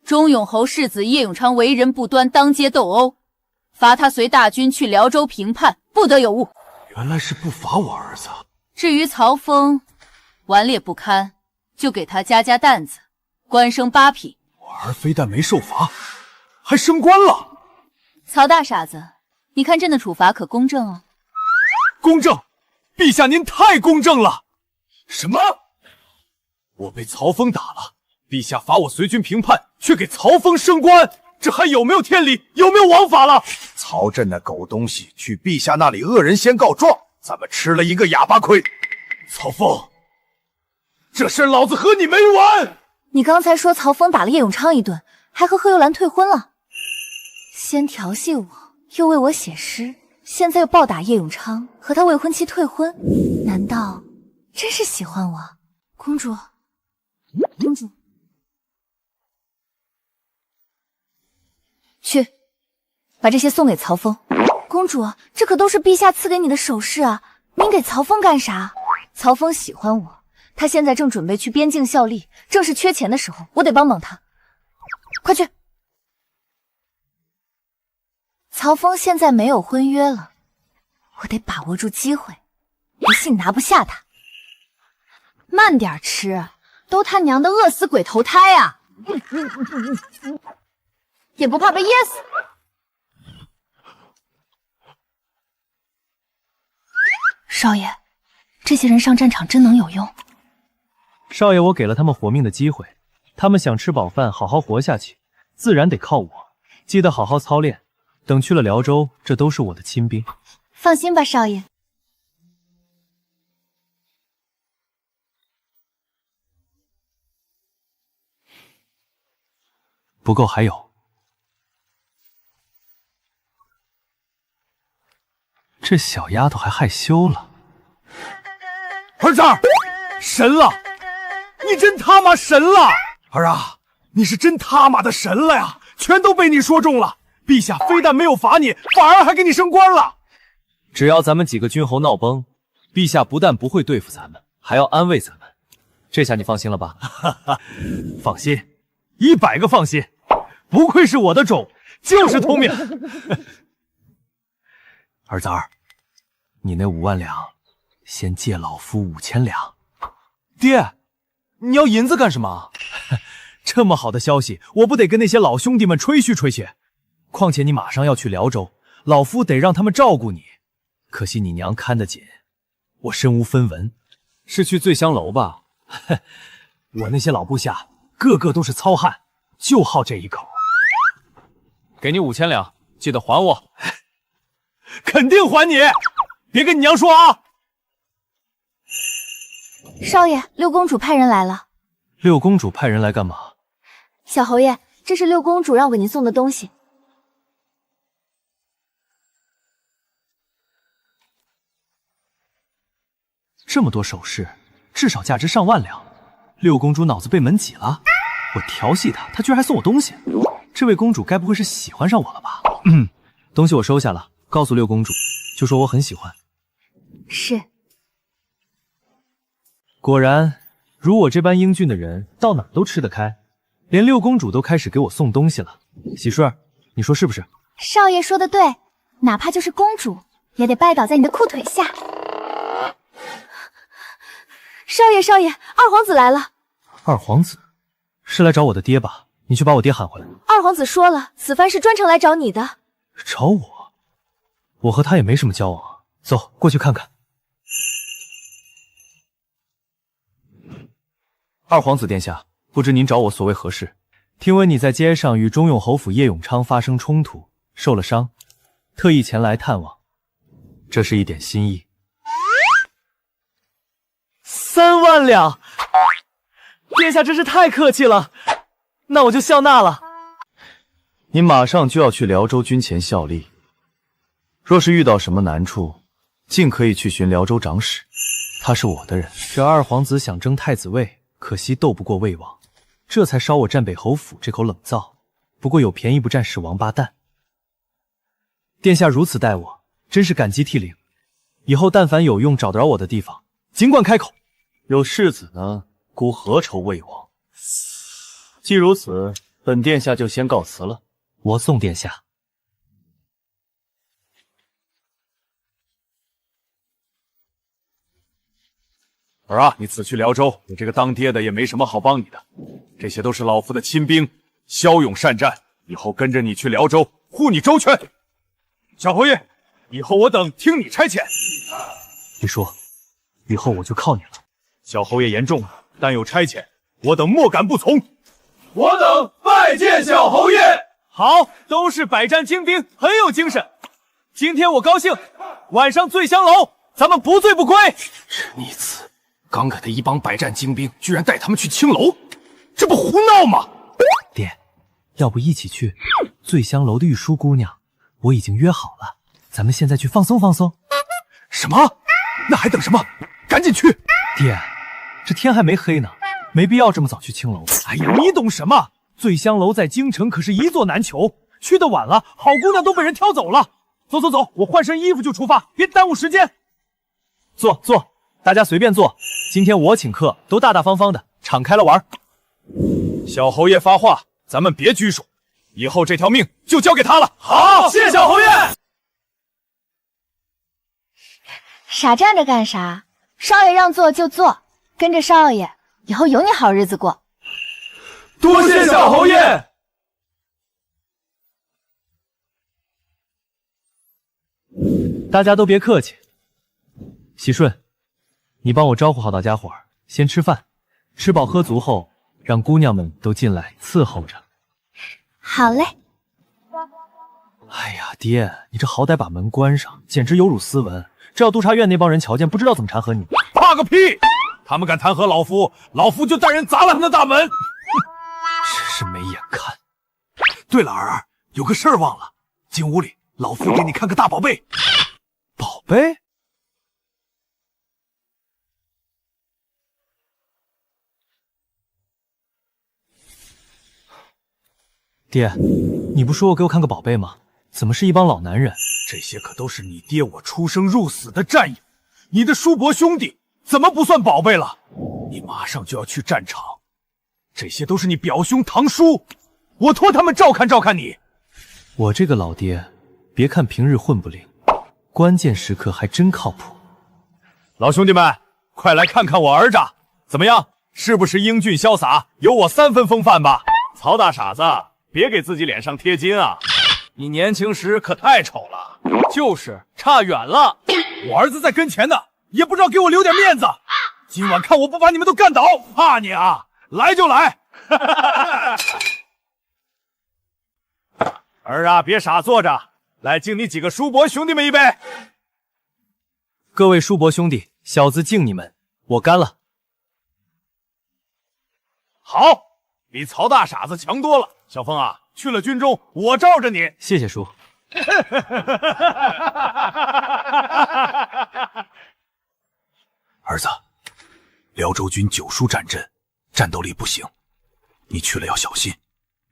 钟永侯世子叶永昌为人不端，当街斗殴，罚他随大军去辽州平叛，不得有误。原来是不罚我儿子。至于曹峰，顽劣不堪，就给他加担子，官升8品。我儿非但没受罚，还升官了。曹大傻子，你看朕的处罚可公正啊？公正，陛下您太公正了。什么？我被曹峰打了，陛下罚我随军平叛，却给曹峰升官，这还有没有天理？有没有王法了？曹振那狗东西去陛下那里恶人先告状，咱们吃了一个哑巴亏。曹峰，这事老子和你没完！你刚才说曹峰打了叶永昌一顿，还和贺幽兰退婚了，先调戏我，又为我写诗，现在又暴打叶永昌，和他未婚妻退婚，难道真是喜欢我？公主，公主，去把这些送给曹峰。公主，这可都是陛下赐给你的首饰啊，您给曹峰干啥？曹峰喜欢我，他现在正准备去边境效力，正是缺钱的时候，我得帮帮他。快去！曹峰现在没有婚约了，我得把握住机会，不信拿不下他。慢点吃，都他娘的饿死鬼投胎啊！也不怕被噎死。少爷，这些人上战场真能有用。少爷，我给了他们活命的机会，他们想吃饱饭，好好活下去，自然得靠我。记得好好操练，等去了辽州，这都是我的亲兵。放心吧，少爷。不够，还有。这小丫头还害羞了。儿子，神了！你真他妈神了！儿啊，你是真他妈的神了呀！全都被你说中了。陛下非但没有罚你，反而还给你升官了。只要咱们几个君侯闹崩，陛下不但不会对付咱们，还要安慰咱们。这下你放心了吧？放心，100个放心。不愧是我的种，就是聪明。儿子儿，你那5万两，先借老夫5000两。爹，你要银子干什么？这么好的消息，我不得跟那些老兄弟们吹嘘吹嘘？况且你马上要去辽州，老夫得让他们照顾你。可惜你娘看得紧，我身无分文。是去醉香楼吧？我那些老部下个个都是糙汉，就好这一口。给你5000两，记得还我。肯定还你，别跟你娘说啊！少爷，六公主派人来了。六公主派人来干嘛？小侯爷，这是六公主让我给您送的东西。这么多首饰，至少价值上万两。六公主脑子被门挤了？我调戏她，她居然还送我东西。这位公主该不会是喜欢上我了吧？东西我收下了，告诉六公主，就说我很喜欢。是。果然，如我这般英俊的人，到哪都吃得开，连六公主都开始给我送东西了。喜顺，你说是不是？少爷说的对，哪怕就是公主，也得拜倒在你的裤腿下。少爷，二皇子来了。二皇子是来找我的爹吧？你去把我爹喊回来。二皇子说了，此番是专程来找你的。找我？我和他也没什么交往。走，过去看看。二皇子殿下，不知您找我所为何事？听闻你在街上与中永侯府叶永昌发生冲突，受了伤，特意前来探望，这是一点心意。3万两，殿下真是太客气了，那我就笑纳了。您马上就要去辽州军前效力，若是遇到什么难处，尽可以去寻辽州长史，他是我的人。这二皇子想争太子位，可惜斗不过魏王，这才烧我战北侯府这口冷灶。不过有便宜不占是王八蛋。殿下如此待我，真是感激涕零。以后但凡有用找得着我的地方，尽管开口。有世子呢，孤何愁魏王？既如此，本殿下就先告辞了。我送殿下。儿啊，你此去辽州，我这个当爹的也没什么好帮你的。这些都是老夫的亲兵，骁勇善战，以后跟着你去辽州，护你周全。小侯爷，以后我等听你差遣。别说，以后我就靠你了。小侯爷言重了，但有差遣，我等莫敢不从。我等拜见小侯爷。好，都是百战精兵，很有精神。今天我高兴，晚上醉香楼，咱们不醉不归。这逆子，刚给他一帮百战精兵，居然带他们去青楼，这不胡闹吗？爹，要不一起去？醉香楼的玉淑姑娘，我已经约好了，咱们现在去放松放松。什么？那还等什么？赶紧去！爹，这天还没黑呢，没必要这么早去青楼。哎呀，你懂什么？醉香楼在京城可是一座难求，去的晚了，好姑娘都被人挑走了。走走走，我换身衣服就出发，别耽误时间。坐，大家随便坐。今天我请客，都大大方方的，敞开了玩。小侯爷发话，咱们别拘束，以后这条命就交给他了。好，谢小侯爷。傻站着干啥？少爷让坐就坐，跟着少爷，以后有你好日子过。多谢小侯爷。大家都别客气。喜顺，你帮我招呼好大家伙儿，先吃饭，吃饱喝足后，让姑娘们都进来伺候着。好嘞。哎呀，爹，你这好歹把门关上，简直有辱斯文。这要督察院那帮人瞧见，不知道怎么弹劾你。怕个屁！他们敢弹劾老夫，老夫就带人砸了他们的大门。真是没眼看。对了，儿，有个事儿忘了，进屋里，老夫给你看个大宝贝。宝贝？爹，你不说过给我看个宝贝吗？怎么是一帮老男人？这些可都是你爹我出生入死的战友，你的叔伯兄弟怎么不算宝贝了？你马上就要去战场，这些都是你表兄堂叔，我托他们照看照看你。我这个老爹，别看平日混不灵，关键时刻还真靠谱。老兄弟们，快来看看我儿子，怎么样？是不是英俊潇洒，有我3分风范吧？曹大傻子，别给自己脸上贴金啊！你年轻时可太丑了，就是差远了。我儿子在跟前呢，也不知道给我留点面子。今晚看我不把你们都干倒，怕你啊！来就来。儿啊，别傻坐着，来敬你几个叔伯兄弟们一杯。各位叔伯兄弟，小子敬你们，我干了。好，比曹大傻子强多了。小风啊，去了军中，我罩着你。谢谢叔。儿子，辽州军9疏战阵，战斗力不行，你去了要小心，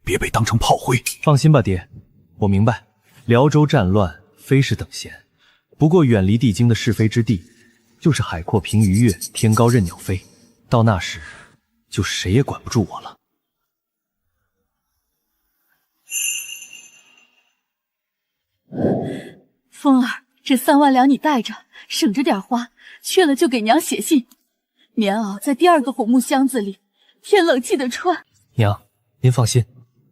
别被当成炮灰。放心吧，爹，我明白，辽州战乱非是等闲。不过远离帝京的是非之地，就是海阔凭鱼跃，天高任鸟飞。到那时，就谁也管不住我了。风儿，这3万两你带着，省着点花，去了就给娘写信。棉袄在第2个红木箱子里，天冷记得穿。娘，您放心，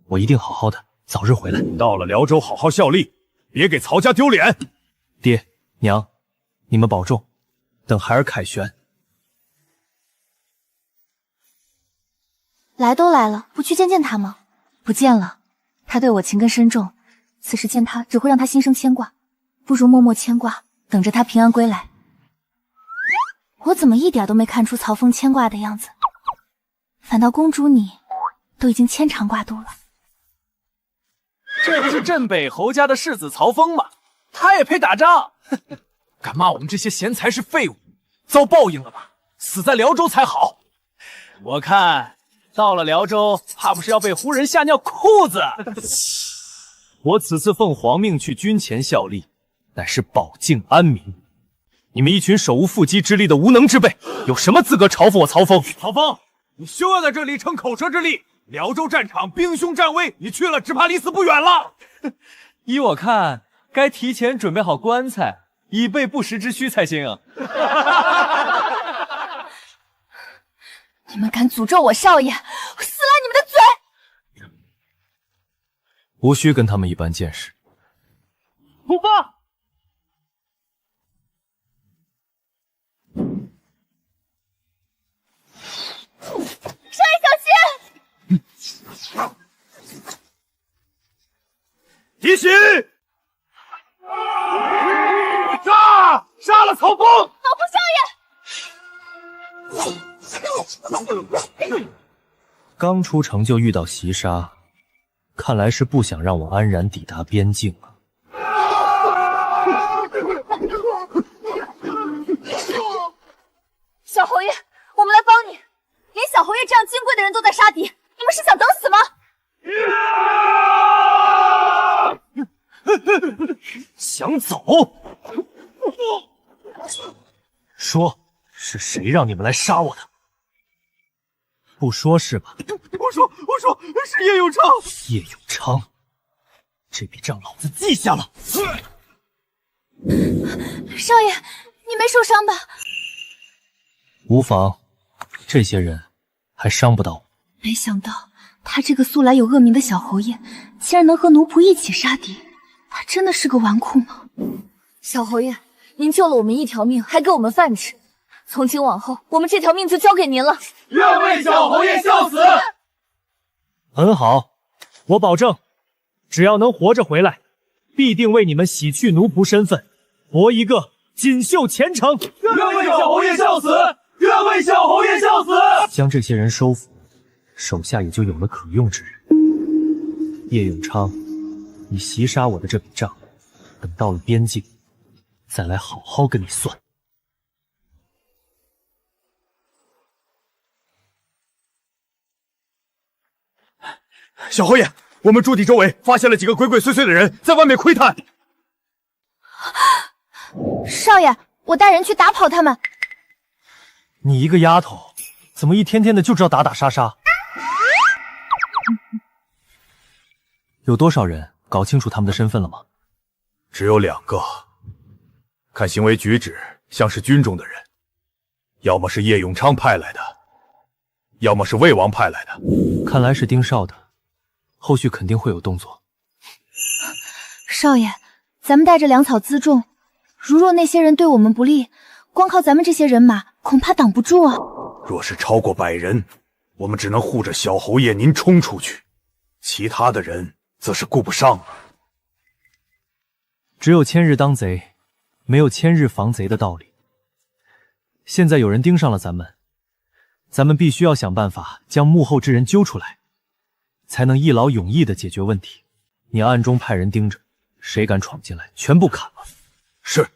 我一定好好的，早日回来。到了辽州好好效力，别给曹家丢脸。爹娘，你们保重，等孩儿凯旋。来都来了，不去见见他吗？不见了，他对我情根深重，此时见他只会让他心生牵挂，不如默默牵挂，等着他平安归来。我怎么一点都没看出曹峰牵挂的样子，反倒公主你都已经牵肠挂肚了。这不是镇北侯家的世子曹峰吗？他也配打仗？敢骂我们这些贤才是废物，遭报应了吧？死在辽州才好。我看到了辽州，怕不是要被胡人吓尿裤子。我此次奉皇命去军前效力，乃是保境安民。你们一群手无缚鸡之力的无能之辈，有什么资格嘲讽我曹峰？曹峰，你休要在这里逞口舌之力！辽州战场兵凶战危，你去了只怕离死不远了。依我看，该提前准备好棺材，以备不时之需才行啊。你们敢诅咒我少爷，我撕烂你们的嘴！无需跟他们一般见识。出发！少爷小心！提醒！杀了曹峰！曹峰少爷！刚出城就遇到袭杀，看来是不想让我安然抵达边境啊。小侯爷，我们来帮你。连小侯爷这样金贵的人都在杀敌，你们是想等死吗？想走？说是谁让你们来杀我的？不说是吧？我说是叶永昌。叶永昌，这笔账老子记下了。少爷，你没受伤吧？无妨，这些人还伤不到我。没想到他这个素来有恶名的小侯爷，竟然能和奴仆一起杀敌，他真的是个纨绔吗？小侯爷，您救了我们一条命，还给我们饭吃，从今往后，我们这条命就交给您了。愿为小侯爷效死。很好，我保证，只要能活着回来，必定为你们洗去奴仆身份，搏一个锦绣前程。愿为小侯爷效死！愿为小侯爷效死！将这些人收服，手下也就有了可用之人。叶永昌，你袭杀我的这笔账，等到了边境，再来好好跟你算。小侯爷，我们驻地周围发现了几个鬼鬼祟祟的人，在外面窥探。少爷，我带人去打跑他们。你一个丫头，怎么一天天的就知道打打杀杀？有多少人？搞清楚他们的身份了吗？只有2个，看行为举止像是军中的人，要么是叶永昌派来的，要么是魏王派来的。看来是盯梢的，后续肯定会有动作。少爷，咱们带着粮草辎重，如若那些人对我们不利，光靠咱们这些人马，恐怕挡不住啊。若是超过100人，我们只能护着小侯爷您冲出去，其他的人则是顾不上了。只有千日当贼，没有千日防贼的道理。现在有人盯上了咱们必须要想办法将幕后之人揪出来，才能一劳永逸地解决问题。你暗中派人盯着，谁敢闯进来，全部砍了。是。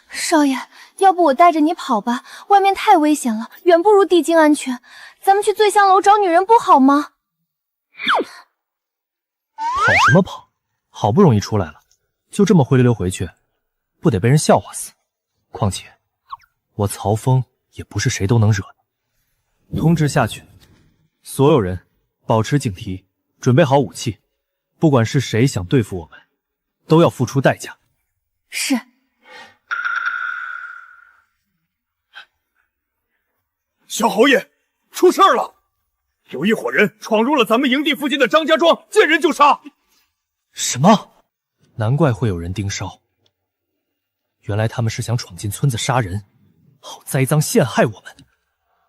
少爷，要不我带着你跑吧，外面太危险了，远不如地境安全。咱们去醉香楼找女人不好吗？跑什么跑？好不容易出来了，就这么灰溜溜回去，不得被人笑话死？况且，我曹峰也不是谁都能惹的。通知下去，所有人保持警惕，准备好武器，不管是谁想对付我们，都要付出代价。是。小侯爷，出事儿了！有一伙人闯入了咱们营地附近的张家庄，见人就杀。什么？难怪会有人盯梢，原来他们是想闯进村子杀人，好栽赃陷害我们。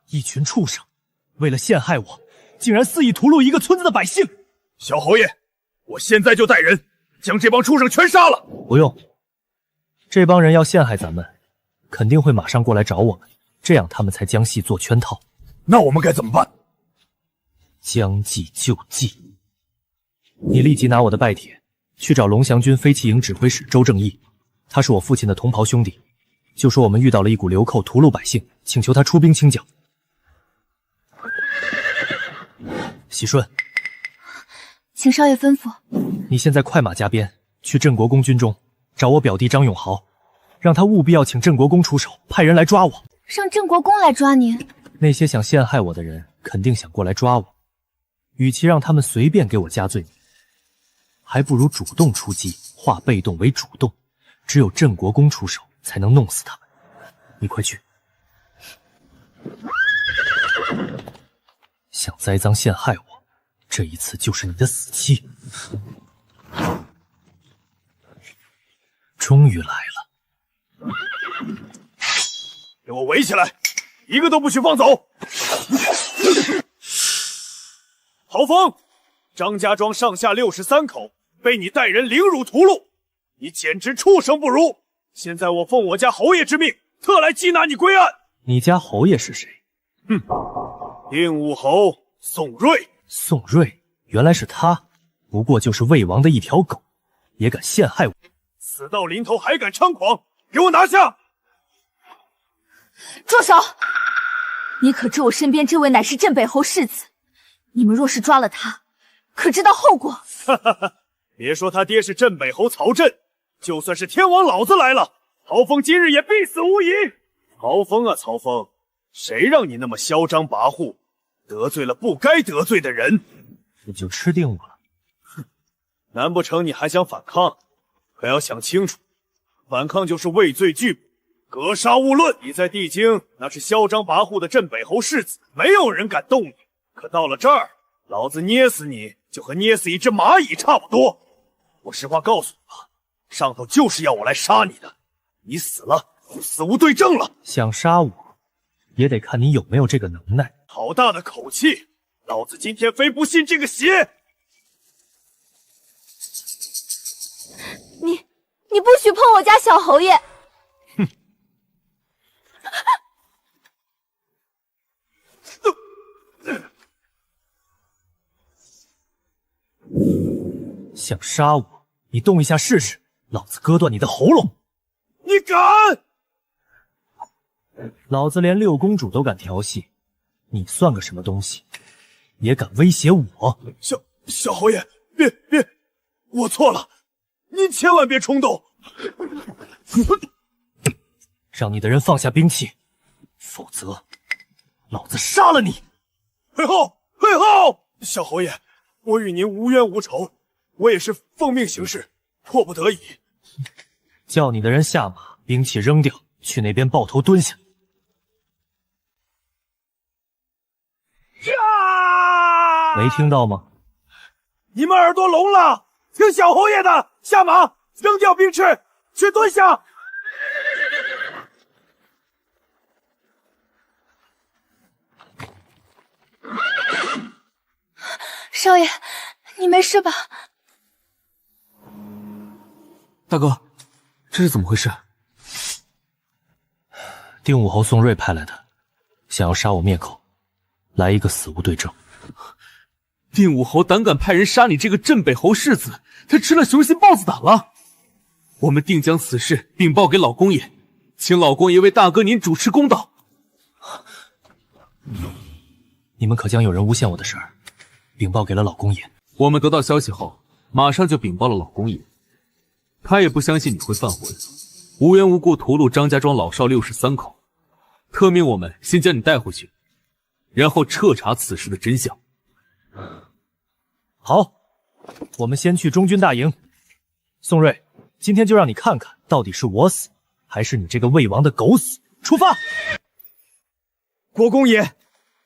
一群畜生，为了陷害我，竟然肆意屠戮一个村子的百姓。小侯爷，我现在就带人将这帮畜生全杀了。不用，这帮人要陷害咱们，肯定会马上过来找我们，这样他们才将戏做圈套。那我们该怎么办？将计就计。你立即拿我的拜帖去找龙翔军飞骑营指挥使周正义，他是我父亲的同袍兄弟，就说我们遇到了一股流寇屠戮百姓，请求他出兵清剿。喜顺，请少爷吩咐。你现在快马加鞭去镇国公军中找我表弟张永豪，让他务必要请镇国公出手，派人来抓我。让镇国公来抓您？那些想陷害我的人肯定想过来抓我，与其让他们随便给我加罪名，还不如主动出击，化被动为主动。只有镇国公出手，才能弄死他们。你快去！想栽赃陷害我，这一次就是你的死期。终于来了，给我围起来，一个都不许放走！陶峰，张家庄上下63口被你带人凌辱屠戮，你简直畜生不如！现在我奉我家侯爷之命，特来缉拿你归案。你家侯爷是谁？哼，定武侯宋睿。宋睿，原来是他，不过就是魏王的一条狗，也敢陷害我！死到临头还敢猖狂，给我拿下！住手！你可知我身边这位乃是镇北侯世子？你们若是抓了他，可知道后果？哈哈哈！别说他爹是镇北侯曹震，就算是天王老子来了，曹峰今日也必死无疑。曹峰啊，曹峰，谁让你那么嚣张跋扈，得罪了不该得罪的人？你就吃定我了？哼！难不成你还想反抗？可要想清楚，反抗就是畏罪拒捕，格杀勿论。你在地京那是嚣张跋扈的镇北侯世子，没有人敢动你。可到了这儿，老子捏死你就和捏死一只蚂蚁差不多。我实话告诉你吧，上头就是要我来杀你的，你死了就死无对证了。想杀我，也得看你有没有这个能耐。好大的口气！老子今天非不信这个邪！你不许碰我家小侯爷！哼！想杀我，你动一下试试，老子割断你的喉咙！你敢！老子连六公主都敢调戏，你算个什么东西？也敢威胁我？小侯爷，别，我错了，您千万别冲动。让你的人放下兵器，否则老子杀了你！退后！小侯爷，我与您无冤无仇，我也是奉命行事，迫不得已。叫你的人下马，兵器扔掉，去那边抱头蹲下。没听到吗？你们耳朵聋了！听小侯爷的，下马，扔掉兵器，去蹲下。少爷，你没事吧？大哥，这是怎么回事？定武侯宋睿派来的，想要杀我灭口，来一个死无对证。定武侯胆敢派人杀你这个镇北侯世子，他吃了雄心豹子胆了。我们定将此事禀报给老公爷，请老公爷为大哥您主持公道。你们可将有人诬陷我的事儿禀报给了老公爷？我们得到消息后，马上就禀报了老公爷。他也不相信你会犯浑，无缘无故屠戮张家庄老少63口，特命我们先将你带回去，然后彻查此事的真相。好，我们先去中军大营。宋睿，今天就让你看看，到底是我死，还是你这个魏王的狗死。出发！国公爷，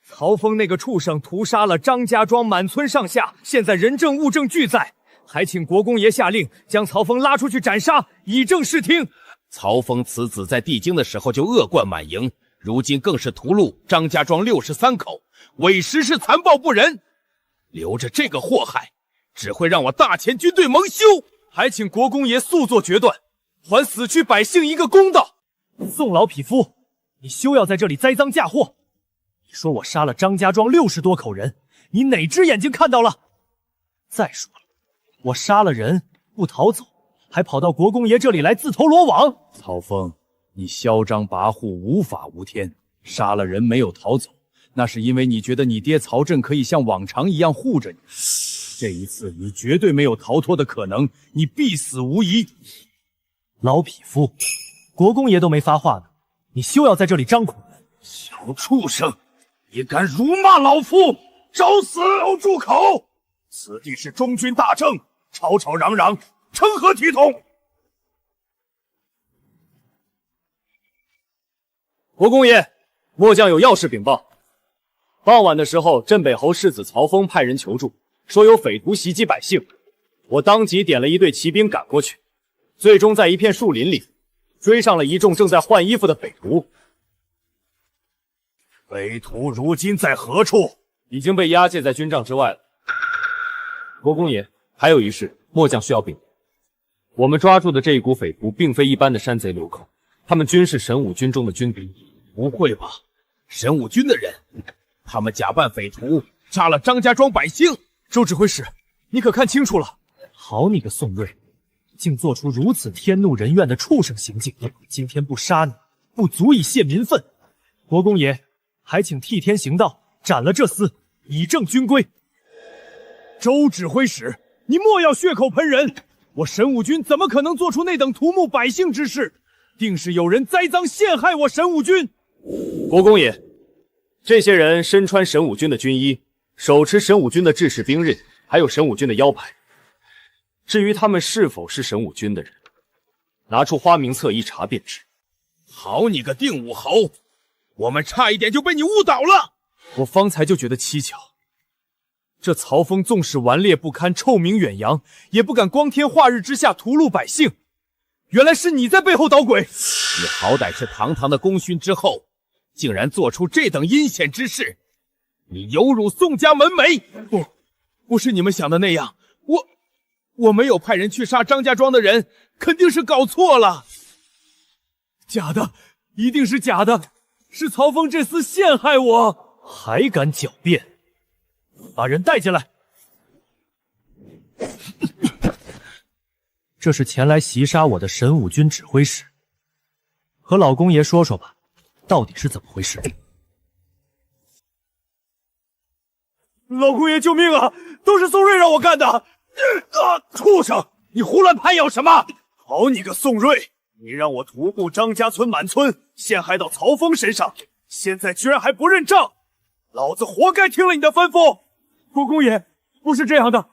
曹峰那个畜生屠杀了张家庄满村上下，现在人证物证俱在，还请国公爷下令将曹峰拉出去斩杀，以正视听。曹峰此子在地京的时候就恶贯满盈，如今更是屠戮张家庄63口，委实是残暴不仁。留着这个祸害，只会让我大前军队蒙羞。还请国公爷速作决断，还死去百姓一个公道。宋老匹夫，你休要在这里栽赃嫁祸！你说我杀了张家庄60多口人，你哪只眼睛看到了？再说了，我杀了人不逃走，还跑到国公爷这里来自投罗网。曹峰，你嚣张跋扈，无法无天，杀了人没有逃走，那是因为你觉得你爹曹振可以像往常一样护着你。这一次你绝对没有逃脱的可能，你必死无疑。老匹夫，国公爷都没发话呢，你休要在这里张口。小畜生，你敢辱骂老夫，找死！都住口！此地是中军大政，吵吵嚷嚷，成何体统？国公爷，末将有要事禀报。傍晚的时候，镇北侯世子曹峰派人求助，说有匪徒袭击百姓，我当即点了一队骑兵赶过去，最终在一片树林里追上了一众正在换衣服的匪徒。匪徒如今在何处？已经被押解在军帐之外了。国公爷，还有一事，末将需要禀报。我们抓住的这一股匪徒，并非一般的山贼流寇，他们均是神武军中的军兵。不会吧？神武军的人？他们假扮匪徒，杀了张家庄百姓。周指挥使，你可看清楚了？好你个宋睿，竟做出如此天怒人怨的畜生行径！今天不杀你，不足以泄民愤。国公爷，还请替天行道，斩了这厮，以正军规。周指挥使，你莫要血口喷人！我神武军怎么可能做出那等屠戮百姓之事？定是有人栽赃陷害我神武军。国公爷，这些人身穿神武军的军衣，手持神武军的制式兵刃，还有神武军的腰牌。至于他们是否是神武军的人，拿出花名册一查便知。好你个定武侯，我们差一点就被你误导了。我方才就觉得蹊跷，这曹峰纵使顽劣不堪，臭名远扬，也不敢光天化日之下屠戮百姓。原来是你在背后捣鬼！你好歹是堂堂的功勋之后，竟然做出这等阴险之事，你有辱宋家门楣。不是你们想的那样，我没有派人去杀张家庄的人，肯定是搞错了。假的，一定是假的，是曹峰这厮陷害我，还敢狡辩！把人带进来。这是前来袭杀我的神武军指挥使，和老公爷说说吧，到底是怎么回事？老公爷救命啊！都是宋睿让我干的！畜生，你胡乱攀咬什么？好你个宋睿，你让我屠戮张家村满村，陷害到曹峰身上，现在居然还不认账，老子活该听了你的吩咐。国公爷，不是这样的，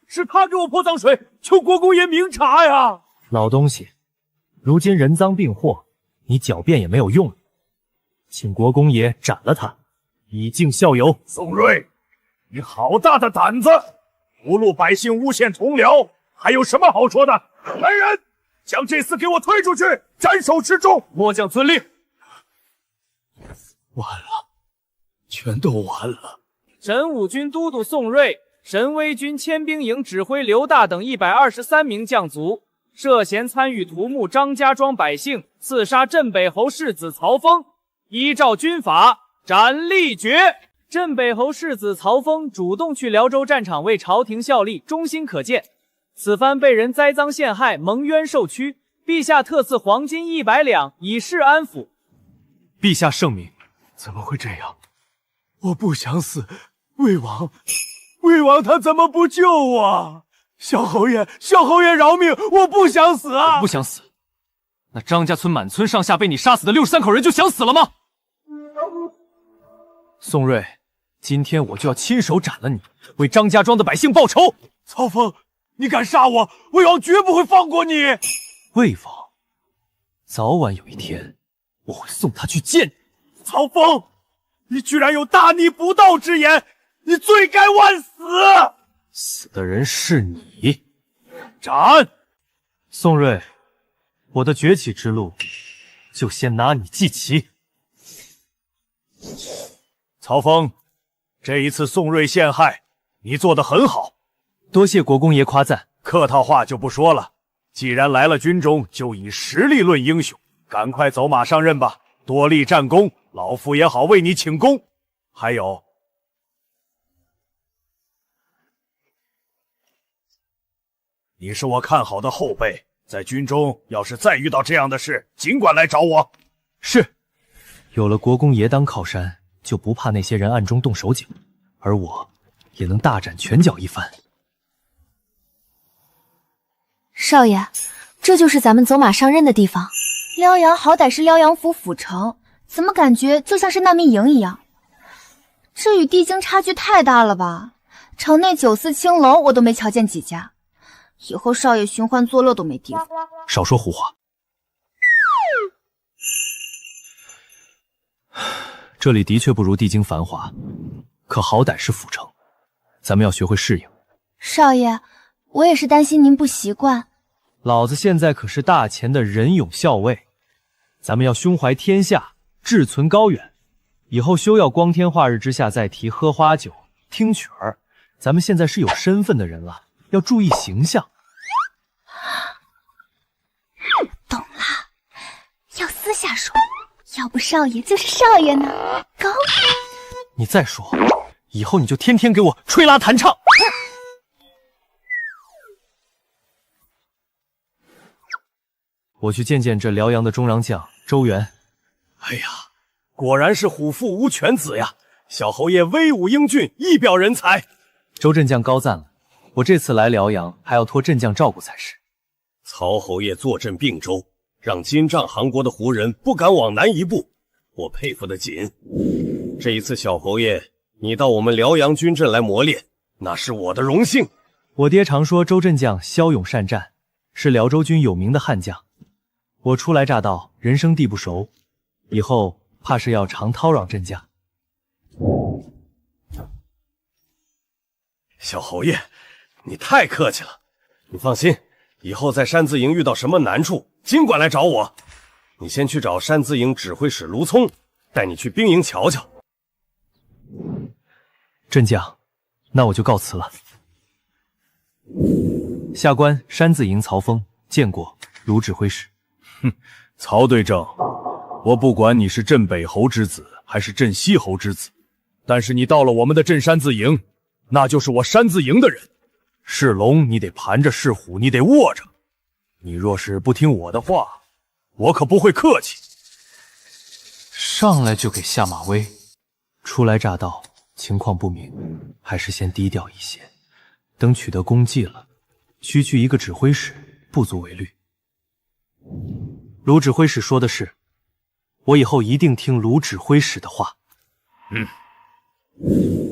是他给我泼脏水，求国公爷明察呀！老东西，如今人赃并获，你狡辩也没有用了，请国公爷斩了他，以儆效尤。宋睿，你好大的胆子！屠戮百姓，诬陷同僚，还有什么好说的？来人，将这厮给我推出去，斩首示众！末将遵令。完了，全都完了。神武军都督宋睿、神威军牵兵营指挥刘大等123名将卒，涉嫌参与屠戮张家庄百姓、刺杀镇北侯世子曹峰，依照军法斩立决。镇北侯世子曹峰主动去辽州战场为朝廷效力，忠心可见。此番被人栽赃陷害，蒙冤受屈，陛下特赐黄金100两以示安抚。陛下圣明。怎么会这样？我不想死，魏王他怎么不救我？小侯爷饶命！我不想死啊！不想死？那张家村满村上下被你杀死的63口人就想死了吗？宋瑞，今天我就要亲手斩了你，为张家庄的百姓报仇！曹峰，你敢杀我，魏王绝不会放过你！魏王，早晚有一天，我会送他去见你。曹峰，你居然有大逆不道之言，你罪该万死！死的人是你，斩！宋瑞，我的崛起之路，就先拿你祭旗。曹峰，这一次宋瑞陷害，你做得很好，多谢国公爷夸赞。客套话就不说了，既然来了军中，就以实力论英雄，赶快走马上任吧，多立战功，老夫也好为你请功。还有，你是我看好的后辈，在军中要是再遇到这样的事，尽管来找我。是，有了国公爷当靠山，就不怕那些人暗中动手脚，而我也能大展拳脚一番。少爷，这就是咱们走马上任的地方。辽阳好歹是辽阳府府城，怎么感觉就像是难民营一样？这与地京差距太大了吧？城内酒肆青楼我都没瞧见几家，以后少爷寻欢作乐都没地方。少说胡话。这里的确不如地京繁华，可好歹是府城，咱们要学会适应。少爷，我也是担心您不习惯。老子现在可是大前的仁勇校尉，咱们要胸怀天下，志存高远。以后休要光天化日之下再提喝花酒、听曲儿。咱们现在是有身份的人了，要注意形象。懂了，要私下说，要不少爷就是少爷呢。高，你再说，以后你就天天给我吹拉弹唱。我去见见这辽阳的中郎将周元。哎呀，果然是虎父无犬子呀！小侯爷威武英俊，一表人才。周镇将高赞了，我这次来辽阳还要托镇将照顾才是。曹侯爷坐镇并州，让金帐汗国的胡人不敢往南一步，我佩服得紧。这一次小侯爷你到我们辽阳军阵来磨练，那是我的荣幸。我爹常说周镇将骁勇善战，是辽州军有名的悍将。我初来乍到，人生地不熟，以后怕是要常叨扰镇将。小侯爷，你太客气了。你放心，以后在山字营遇到什么难处，尽管来找我。你先去找山字营指挥使卢聪，带你去兵营瞧瞧。镇将，那我就告辞了。下官山字营曹峰，见过卢指挥使。哼，曹队正，我不管你是镇北侯之子还是镇西侯之子，但是你到了我们的镇山字营，那就是我山字营的人。是龙你得盘着，是虎你得卧着。你若是不听我的话，我可不会客气。上来就给下马威，初来乍到，情况不明，还是先低调一些。等取得功绩了，区区一个指挥使不足为虑。卢指挥使说的是，我以后一定听卢指挥使的话。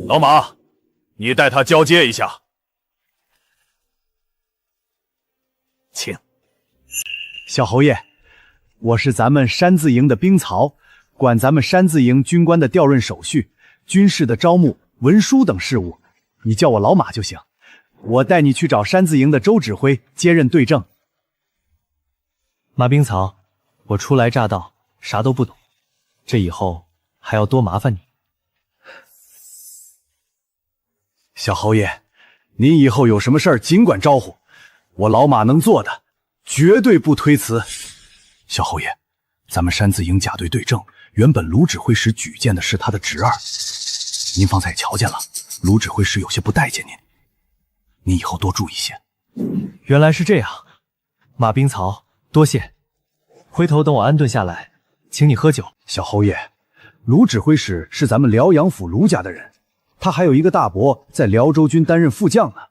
老马，你带他交接一下。请。小侯爷，我是咱们山字营的兵曹，管咱们山字营军官的调任手续、军士的招募、文书等事务，你叫我老马就行。我带你去找山字营的周指挥接任对正。马兵曹，我初来乍到，啥都不懂，这以后还要多麻烦你。小侯爷，您以后有什么事儿尽管招呼，我老马能做的，绝对不推辞。小侯爷，咱们山字营甲队对阵，原本卢指挥使举荐的是他的侄儿，您方才也瞧见了，卢指挥使有些不待见您，您以后多注意些。原来是这样，马冰曹，多谢。回头等我安顿下来，请你喝酒。小侯爷，卢指挥使是咱们辽阳府卢家的人，他还有一个大伯在辽州军担任副将呢。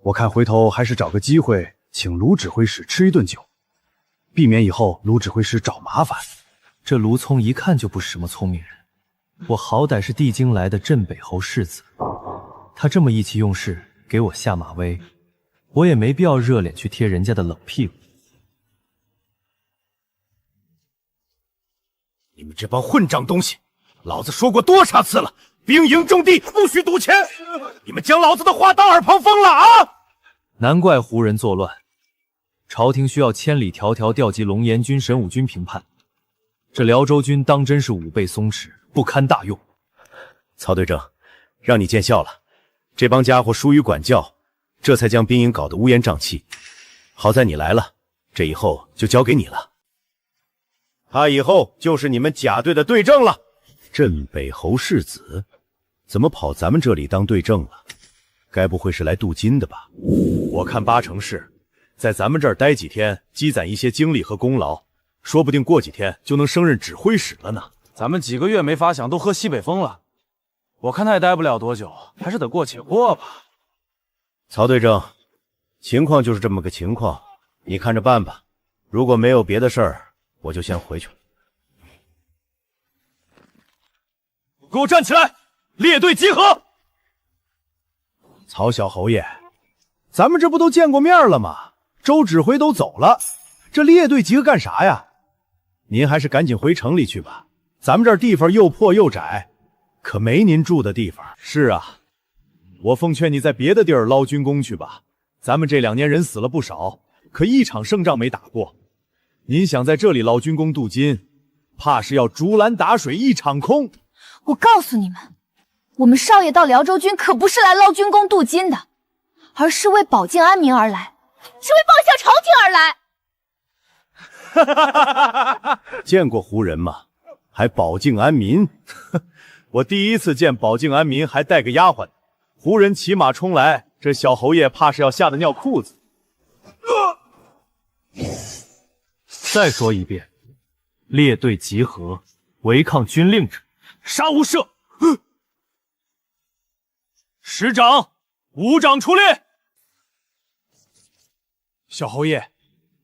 我看回头还是找个机会请卢指挥使吃一顿酒，避免以后卢指挥使找麻烦。这卢聪一看就不是什么聪明人，我好歹是地京来的镇北侯世子，他这么意气用事给我下马威，我也没必要热脸去贴人家的冷屁股。你们这帮混账东西，老子说过多少次了，兵营重地不许赌钱，你们将老子的话当耳旁风了啊！难怪胡人作乱，朝廷需要千里迢迢调集龙岩军、神武军平叛，这辽州军当真是武备松弛，不堪大用。曹队正，让你见笑了，这帮家伙疏于管教，这才将兵营搞得乌烟瘴气。好在你来了，这以后就交给你了。他以后就是你们甲队的队正了。镇北侯世子，怎么跑咱们这里当队正了？该不会是来镀金的吧？我看80%是，在咱们这儿待几天，积攒一些经历和功劳，说不定过几天就能升任指挥使了呢。咱们几个月没发饷，都喝西北风了，我看他也待不了多久，还是得过且过吧。曹队正，情况就是这么个情况，你看着办吧。如果没有别的事儿，我就先回去了。给我站起来，列队集合！曹小侯爷，咱们这不都见过面了吗？周指挥都走了，这列队集合干啥呀？您还是赶紧回城里去吧，咱们这儿地方又破又窄，可没您住的地方。是啊，我奉劝你在别的地儿捞军功去吧。咱们这2年人死了不少，可一场胜仗没打过。您想在这里捞军功镀金，怕是要竹篮打水一场空。我告诉你们，我们少爷到辽州军可不是来捞军功镀金的，而是为保境安民而来，是为报效朝廷而来。见过胡人吗？还保境安民？我第一次见保境安民还带个丫鬟，胡人骑马冲来，这小侯爷怕是要吓得尿裤子。再说一遍，列队集合，违抗军令者，杀无赦。师长、武长出列。小侯爷，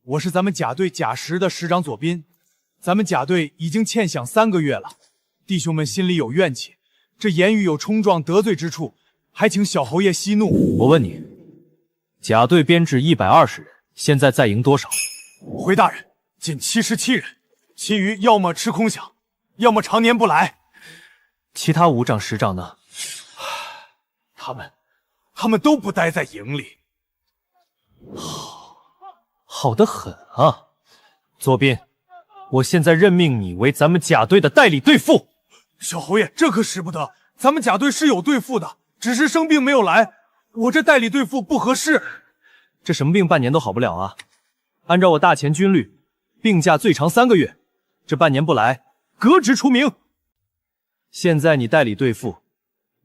我是咱们甲队甲10的师长左斌，咱们甲队已经欠饷3个月了，弟兄们心里有怨气，这言语有冲撞得罪之处，还请小侯爷息怒。我问你，甲队编制120人，现在在营多少？回大人，仅77人，其余要么吃空饷，要么常年不来。其他5长、10长呢？他们都不待在营里。好得很啊，左斌，我现在任命你为咱们甲队的代理队副。小侯爷，这可使不得，咱们甲队是有队副的，只是生病没有来，我这代理队副不合适。这什么病半年都好不了啊？按照我大前军律，病假最长3个月，这半年不来，革职除名。现在你代理队副，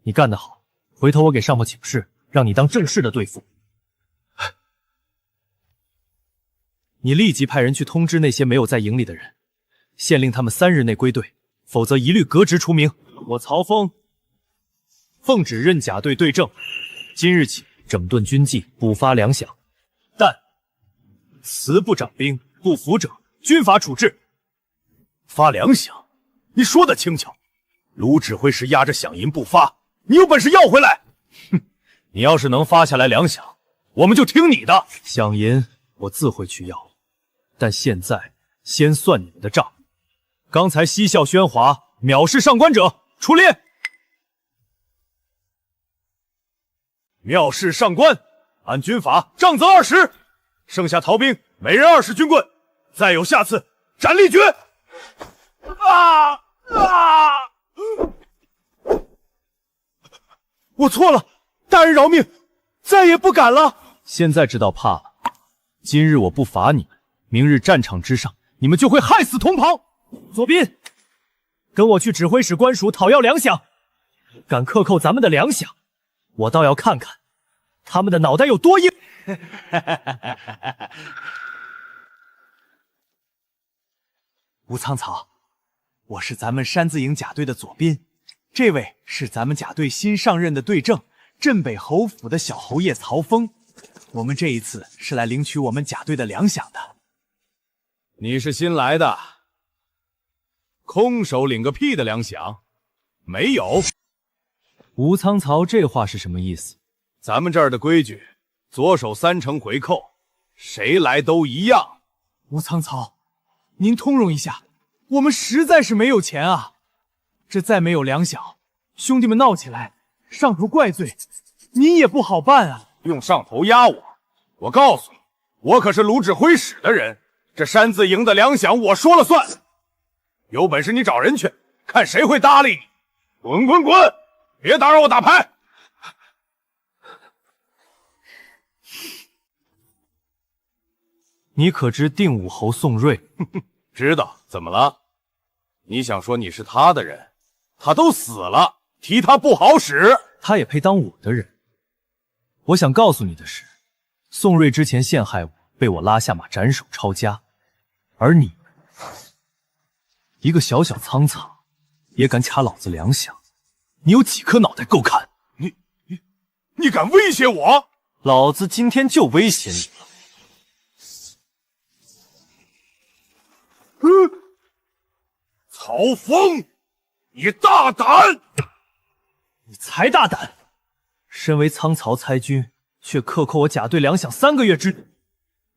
你干得好，回头我给上铺请示，让你当正式的队副。你立即派人去通知那些没有在营里的人，限令他们3日内归队，否则一律革职除名。我曹峰奉旨任甲队队正，今日起整顿军纪，补发粮饷，但辞不掌兵，不服者军法处置。发粮饷？你说得轻巧，卢指挥使压着饷银不发，你有本事要回来。哼，你要是能发下来粮饷，我们就听你的。饷银我自会去要，但现在先算你们的账。刚才嬉笑喧哗、藐视上官者，出列。藐视上官，按军法杖责20，剩下逃兵每人20军棍，再有下次斩立决。我错了，大人饶命，再也不敢了。现在知道怕了，今日我不罚你们，明日战场之上，你们就会害死同袍。左斌，跟我去指挥使官署讨要粮饷，敢克扣咱们的粮饷，我倒要看看他们的脑袋有多硬。吴苍草，我是咱们山字营甲队的左斌，这位是咱们甲队新上任的队正，镇北侯府的小侯爷曹峰。我们这一次是来领取我们甲队的粮饷的。你是新来的，空手领个屁的粮饷？没有。吴苍草这话是什么意思？咱们这儿的规矩，左手3成回扣，谁来都一样。吴苍草，您通融一下，我们实在是没有钱啊！这再没有粮饷，兄弟们闹起来，上头怪罪，您也不好办啊！用上头压我？我告诉你，我可是卢指挥使的人，这山字营的粮饷我说了算。有本事你找人去，看谁会搭理你！滚滚滚！别打扰我打牌！你可知定武侯宋睿？知道，怎么了？你想说你是他的人，他都死了，提他不好使。他也配当我的人？我想告诉你的是，宋睿之前陷害我，被我拉下马斩首抄家，而你，一个小小苍草，也敢卡老子粮饷，你有几颗脑袋够砍？你敢威胁我？老子今天就威胁你了。曹峰，你大胆！你才大胆！身为苍曹参军，却克扣我甲队粮饷3个月之，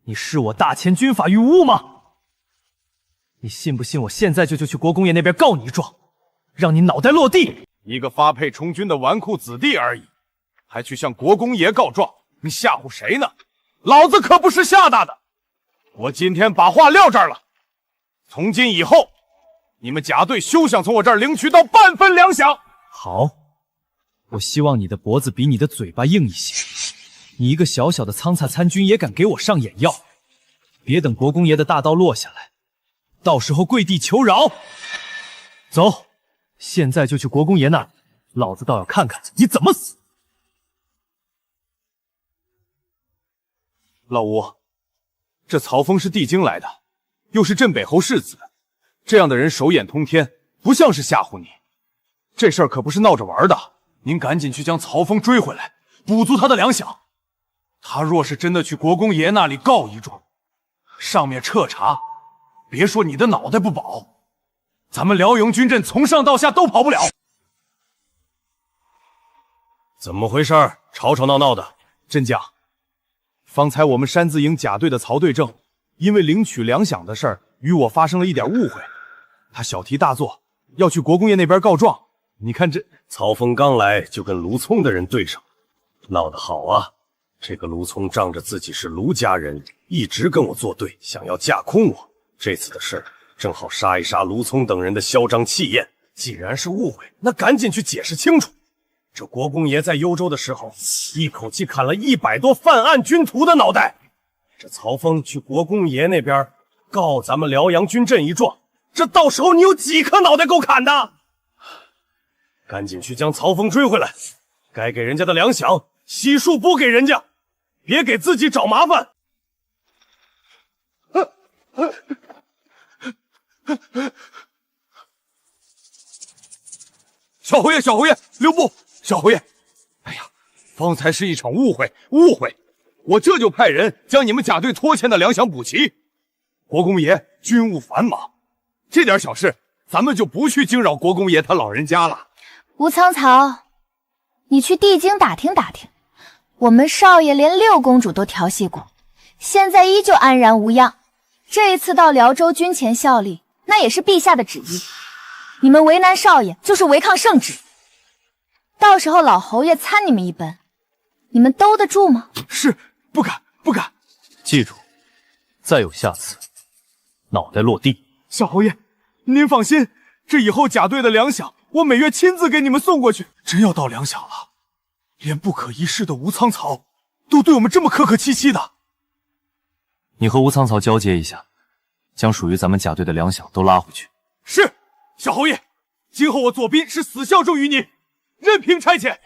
你视我大前军法于无物吗？你信不信我现在就去国公爷那边告你一状，让你脑袋落地？一个发配充军的纨绔子弟而已，还去向国公爷告状，你吓唬谁呢？老子可不是吓大的！我今天把话撂这儿了，从今以后，你们甲队休想从我这儿领取到半分粮饷。好，我希望你的脖子比你的嘴巴硬一些。你一个小小的苍菜参军也敢给我上眼药？别等国公爷的大刀落下来，到时候跪地求饶。走，现在就去国公爷那儿，老子倒要看看你怎么死。老吴，这曹峰是地京来的，又是镇北侯世子，这样的人手眼通天，不像是吓唬你。这事儿可不是闹着玩的，您赶紧去将曹峰追回来，补足他的粮饷。他若是真的去国公爷那里告一状，上面彻查，别说你的脑袋不保，咱们辽营军阵从上到下都跑不了。怎么回事？吵吵闹闹的。镇将，方才我们山字营甲队的曹队正，因为领取粮饷的事儿与我发生了一点误会，他小题大做，要去国公爷那边告状。你看这曹峰刚来就跟卢聪的人对上，闹得好啊！这个卢聪仗着自己是卢家人，一直跟我作对，想要架空我。这次的事儿正好杀一杀卢聪等人的嚣张气焰。既然是误会，那赶紧去解释清楚。这国公爷在幽州的时候，一口气砍了100多犯案军徒的脑袋。这曹峰去国公爷那边告咱们辽阳军阵一状，这到时候你有几颗脑袋够砍的？赶紧去将曹峰追回来，该给人家的粮饷悉数拨给人家，别给自己找麻烦。小侯爷，小侯爷，留步！小侯爷，哎呀，方才是一场误会，我这就派人将你们甲队拖欠的粮饷补齐。国公爷军务繁忙，这点小事咱们就不去惊扰国公爷他老人家了。吴苍草，你去地京打听打听，我们少爷连6公主都调戏过，现在依旧安然无恙。这一次到辽州军前效力，那也是陛下的旨意。你们为难少爷，就是违抗圣旨。到时候老侯爷参你们一本，你们兜得住吗？是，不敢。记住，再有下次，脑袋落地。小侯爷，您放心，这以后甲队的粮饷，我每月亲自给你们送过去。真要到粮饷了，连不可一世的吴苍草都对我们这么客客气气的。你和吴苍草交接一下，将属于咱们甲队的粮饷都拉回去。是，小侯爷，今后我左斌是死效忠于你，任凭差遣。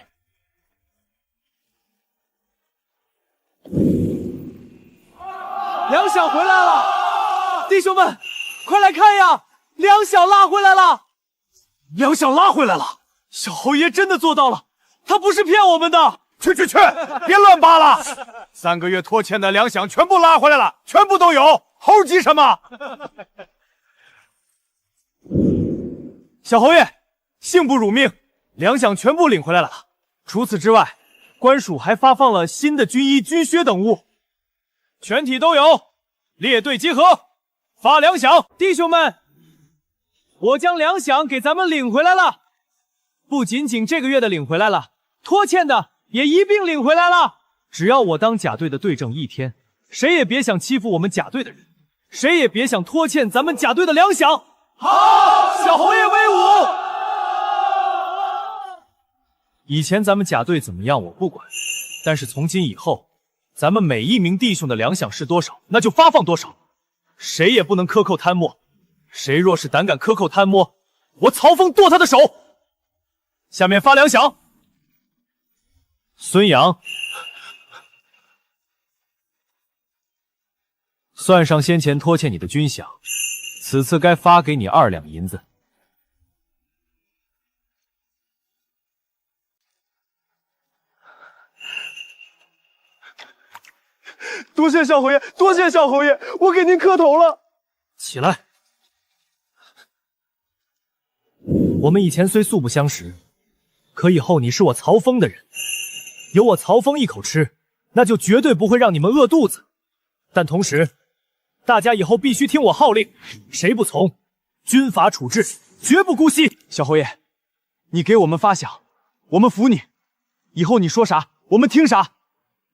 粮饷回来了，弟兄们，快来看呀！粮饷拉回来了，粮饷拉回来了！小侯爷真的做到了，他不是骗我们的。去，别乱扒了！3个月拖欠的粮饷全部拉回来了，全部都有，猴急什么？小侯爷，幸不辱命，粮饷全部领回来了。除此之外，官署还发放了新的军衣、军靴等物，全体都有。列队集合，发粮饷！弟兄们，我将粮饷给咱们领回来了，不仅仅这个月的领回来了，拖欠的也一并领回来了。只要我当甲队的队正1天，谁也别想欺负我们甲队的人，谁也别想拖欠咱们甲队的粮饷。好，小侯爷威武！以前咱们甲队怎么样我不管，但是从今以后，咱们每一名弟兄的粮饷是多少，那就发放多少，谁也不能克扣贪墨。谁若是胆敢克扣贪墨，我曹峰剁他的手。下面发粮饷。孙杨，算上先前拖欠你的军饷，此次该发给你2两银子。多谢少侯爷，多谢少侯爷，我给您磕头了。起来。我们以前虽素不相识，可以后你是我曹峰的人，有我曹峰一口吃，那就绝对不会让你们饿肚子。但同时，大家以后必须听我号令，谁不从，军法处置，绝不姑息。小侯爷，你给我们发饷，我们服你，以后你说啥，我们听啥。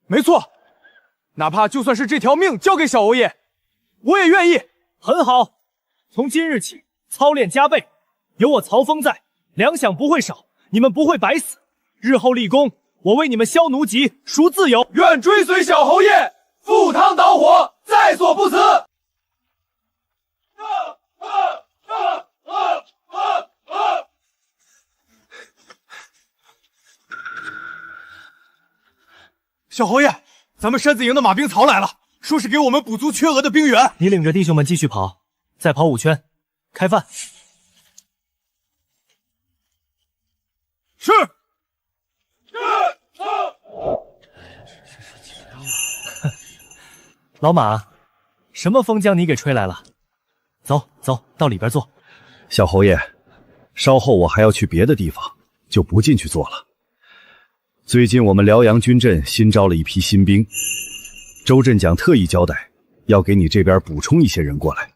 没错，哪怕就算是这条命交给小侯爷，我也愿意。很好，从今日起操练加倍，有我曹峰在，粮饷不会少，你们不会白死。日后立功，我为你们消奴籍，赎自由。愿追随小侯爷，赴汤蹈火，在所不辞。小侯爷，咱们山子营的马兵曹来了，说是给我们补足缺额的兵员。你领着弟兄们继续跑，再跑5圈，开饭。是。老马，什么风将你给吹来了？走，到里边坐。小侯爷，稍后我还要去别的地方，就不进去坐了。最近我们辽阳军镇新招了一批新兵，周镇长特意交代，要给你这边补充一些人过来。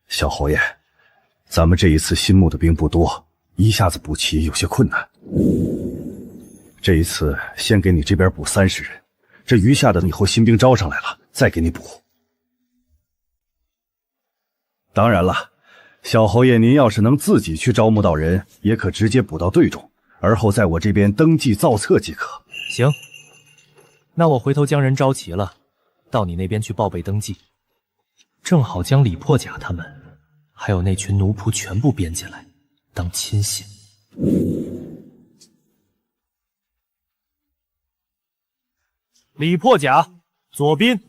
小侯爷，咱们这一次新募的兵不多，一下子补齐有些困难。这一次先给你这边补30人，这余下的以后新兵招上来了，再给你补。当然了，小侯爷您要是能自己去招募到人，也可直接补到队中，而后在我这边登记造册即可。行，那我回头将人招齐了，到你那边去报备登记，正好将李破甲他们还有那群奴仆全部编进来，当亲信。李破甲、左斌、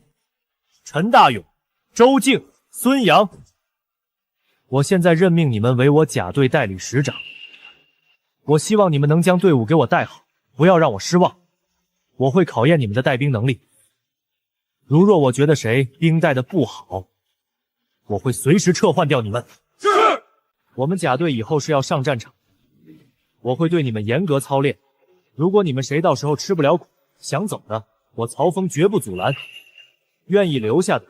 陈大勇、周静、孙杨，我现在任命你们为我甲队代理师长。我希望你们能将队伍给我带好，不要让我失望。我会考验你们的带兵能力。如若我觉得谁兵带的不好，我会随时撤换掉你们。是。我们甲队以后是要上战场，我会对你们严格操练。如果你们谁到时候吃不了苦，想走的，我曹峰绝不阻拦。愿意留下的，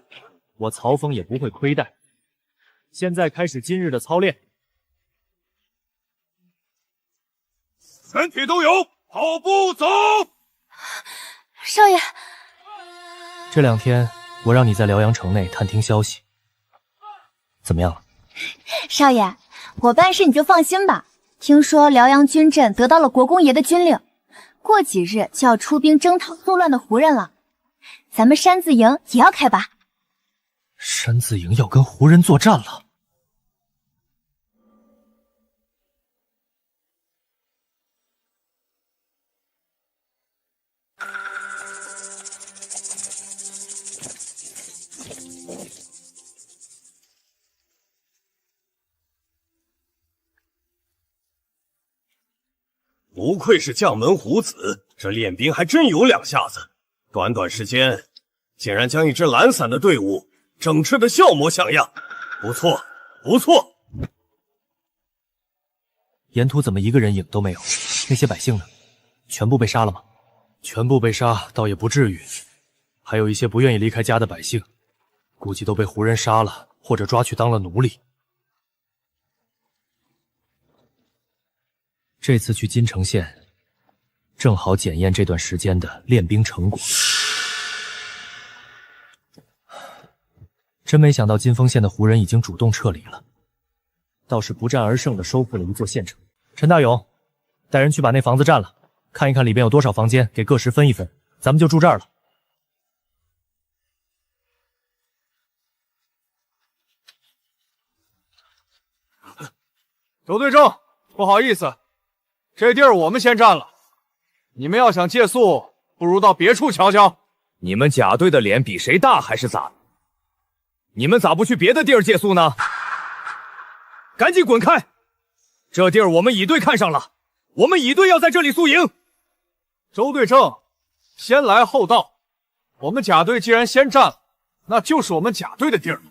我曹峰也不会亏待。现在开始今日的操练。全体都有，跑步走。少爷，这2天我让你在辽阳城内探听消息，怎么样了？少爷，我办事你就放心吧。听说辽阳军镇得到了国公爷的军令，过几日就要出兵征讨作乱的胡人了。咱们山字营也要开拔。山字营要跟胡人作战了。不愧是将门虎子，这练兵还真有两下子。短短时间，竟然将一支懒散的队伍整治的笑模像样，不错，不错。沿途怎么一个人影都没有？那些百姓呢？全部被杀了吗？全部被杀倒也不至于，还有一些不愿意离开家的百姓，估计都被胡人杀了，或者抓去当了奴隶。这次去金城县，正好检验这段时间的练兵成果。真没想到金峰县的胡人已经主动撤离了，倒是不战而胜地收复了一座县城。陈大勇，带人去把那房子占了，看一看里边有多少房间，给各十分一分，咱们就住这儿了。周队正，不好意思，这地儿我们先占了，你们要想借宿，不如到别处瞧瞧。你们甲队的脸比谁大还是咋？你们咋不去别的地儿借宿呢？赶紧滚开！这地儿我们乙队看上了，我们乙队要在这里宿营。周队正，先来后到，我们甲队既然先占了，那就是我们甲队的地儿。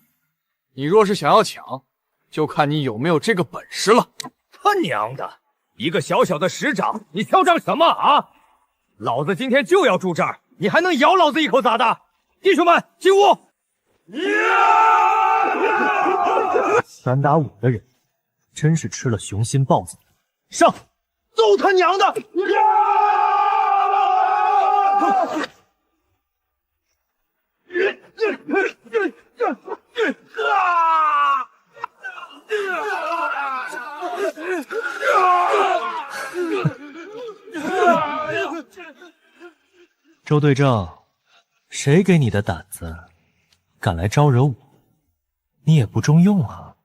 你若是想要抢，就看你有没有这个本事了。他娘的，一个小小的师长，你嚣张什么啊？老子今天就要住这儿，你还能咬老子一口咋的？弟兄们，进屋！3打5的人，真是吃了雄心豹子。上！揍他娘的！周队正，谁给你的胆子，敢来招惹我？你也不中用啊！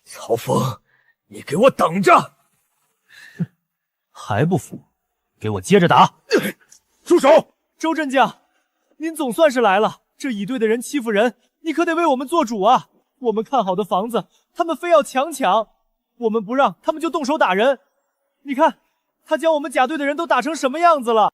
曹峰，你给我等着！哼，还不服？给我接着打！住手！周镇将，您总算是来了。这乙队的人欺负人，你可得为我们做主啊！我们看好的房子，他们非要强抢，我们不让，他们就动手打人。你看，他将我们甲队的人都打成什么样子了？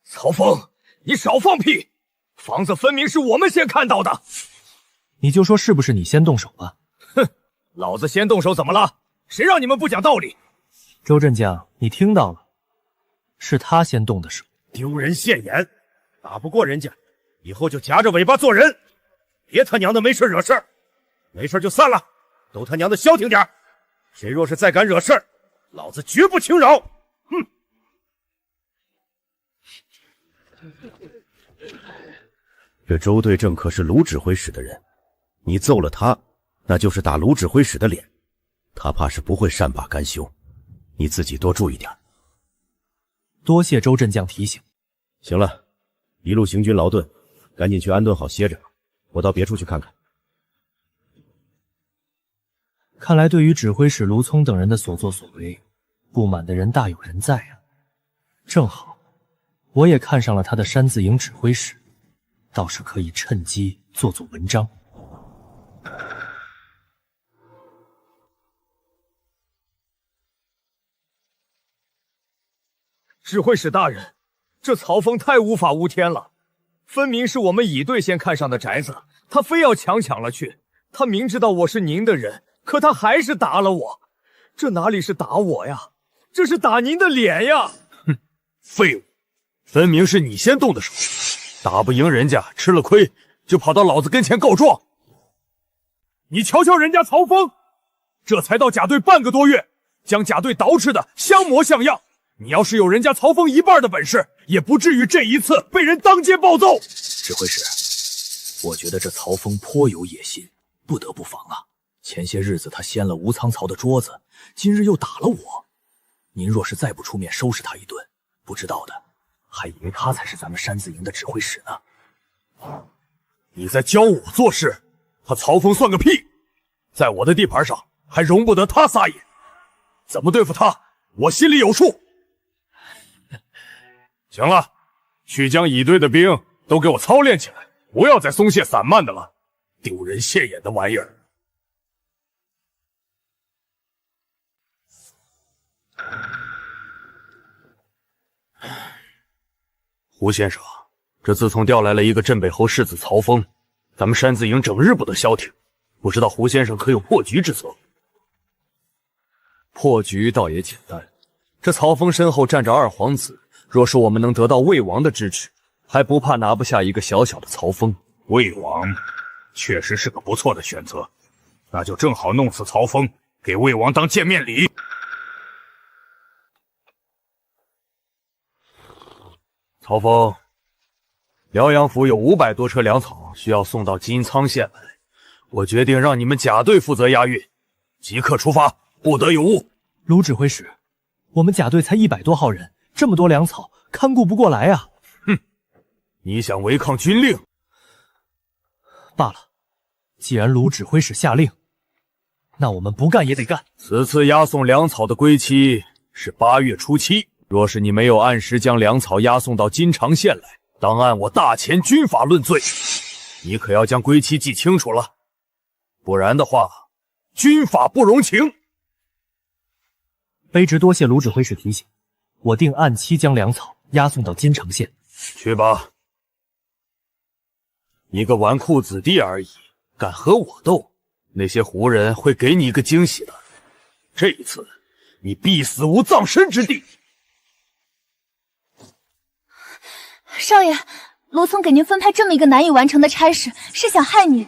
曹峰，你少放屁！房子分明是我们先看到的。你就说是不是你先动手吧？哼，老子先动手怎么了？谁让你们不讲道理？周镇将，你听到了，是他先动的手。丢人现眼，打不过人家，以后就夹着尾巴做人，别他娘的没事惹事儿，没事就散了，都他娘的消停点。谁若是再敢惹事儿，老子绝不轻饶。哼！这周队正可是卢指挥使的人，你揍了他，那就是打卢指挥使的脸，他怕是不会善罢甘休，你自己多注意点。多谢周镇将提醒。行了，一路行军劳顿，赶紧去安顿好歇着，我到别处去看看。看来对于指挥使卢聪等人的所作所为，不满的人大有人在啊。正好，我也看上了他的山字营指挥使，倒是可以趁机做做文章。指挥使大人，这曹峰太无法无天了，分明是我们乙队先看上的宅子，他非要强抢了去。他明知道我是您的人，可他还是打了我。这哪里是打我呀，这是打您的脸呀！哼，废物，分明是你先动的手，打不赢人家，吃了亏就跑到老子跟前告状。你瞧瞧人家曹峰，这才到甲队半个多月，将甲队捯饬的像模像样。你要是有人家曹峰一半的本事，也不至于这一次被人当街暴揍。指挥使，我觉得这曹峰颇有野心，不得不防啊。前些日子他掀了吴苍曹的桌子，今日又打了我，您若是再不出面收拾他一顿，不知道的还以为他才是咱们山子营的指挥使呢。你在教我做事？他曹峰算个屁！在我的地盘上还容不得他撒野，怎么对付他，我心里有数。行了，去将乙队的兵都给我操练起来，不要再松懈散漫的了，丢人现眼的玩意儿。胡先生，这自从调来了一个镇北侯世子曹峰，咱们山子营整日不得消停，不知道胡先生可有破局之策？破局倒也简单，这曹峰身后站着二皇子，若是我们能得到魏王的支持，还不怕拿不下一个小小的曹峰。魏王确实是个不错的选择，那就正好弄死曹峰，给魏王当见面礼。曹峰，辽阳府有500多车粮草需要送到金苍县来，我决定让你们甲队负责押运，即刻出发，不得有误。卢指挥使，我们甲队才100多号人，这么多粮草看顾不过来啊！哼，你想违抗军令？罢了，既然卢指挥使下令，那我们不干也得干。此次押送粮草的归期是8月初7，若是你没有按时将粮草押送到金长县来，当按我大前军法论罪。你可要将归期记清楚了，不然的话，军法不容情。卑职多谢卢指挥使提醒，我定按期将粮草押送到金长县。去吧。你个纨绔子弟而已，敢和我斗，那些胡人会给你一个惊喜的。这一次，你必死无葬身之地。少爷，卢聪给您分派这么一个难以完成的差事，是想害你。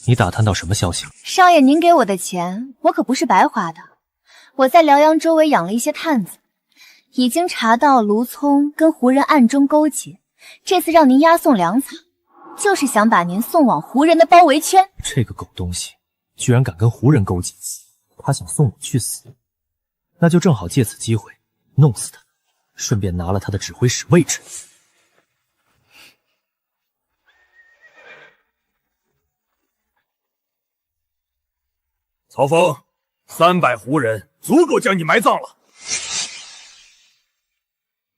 你打探到什么消息了？少爷，您给我的钱，我可不是白花的。我在辽阳周围养了一些探子，已经查到卢聪跟胡人暗中勾结。这次让您押送粮草，就是想把您送往胡人的包围圈。这个狗东西，居然敢跟胡人勾结，他想送我去死，那就正好借此机会弄死他。顺便拿了他的指挥使位置。曹峰，300胡人足够将你埋葬了。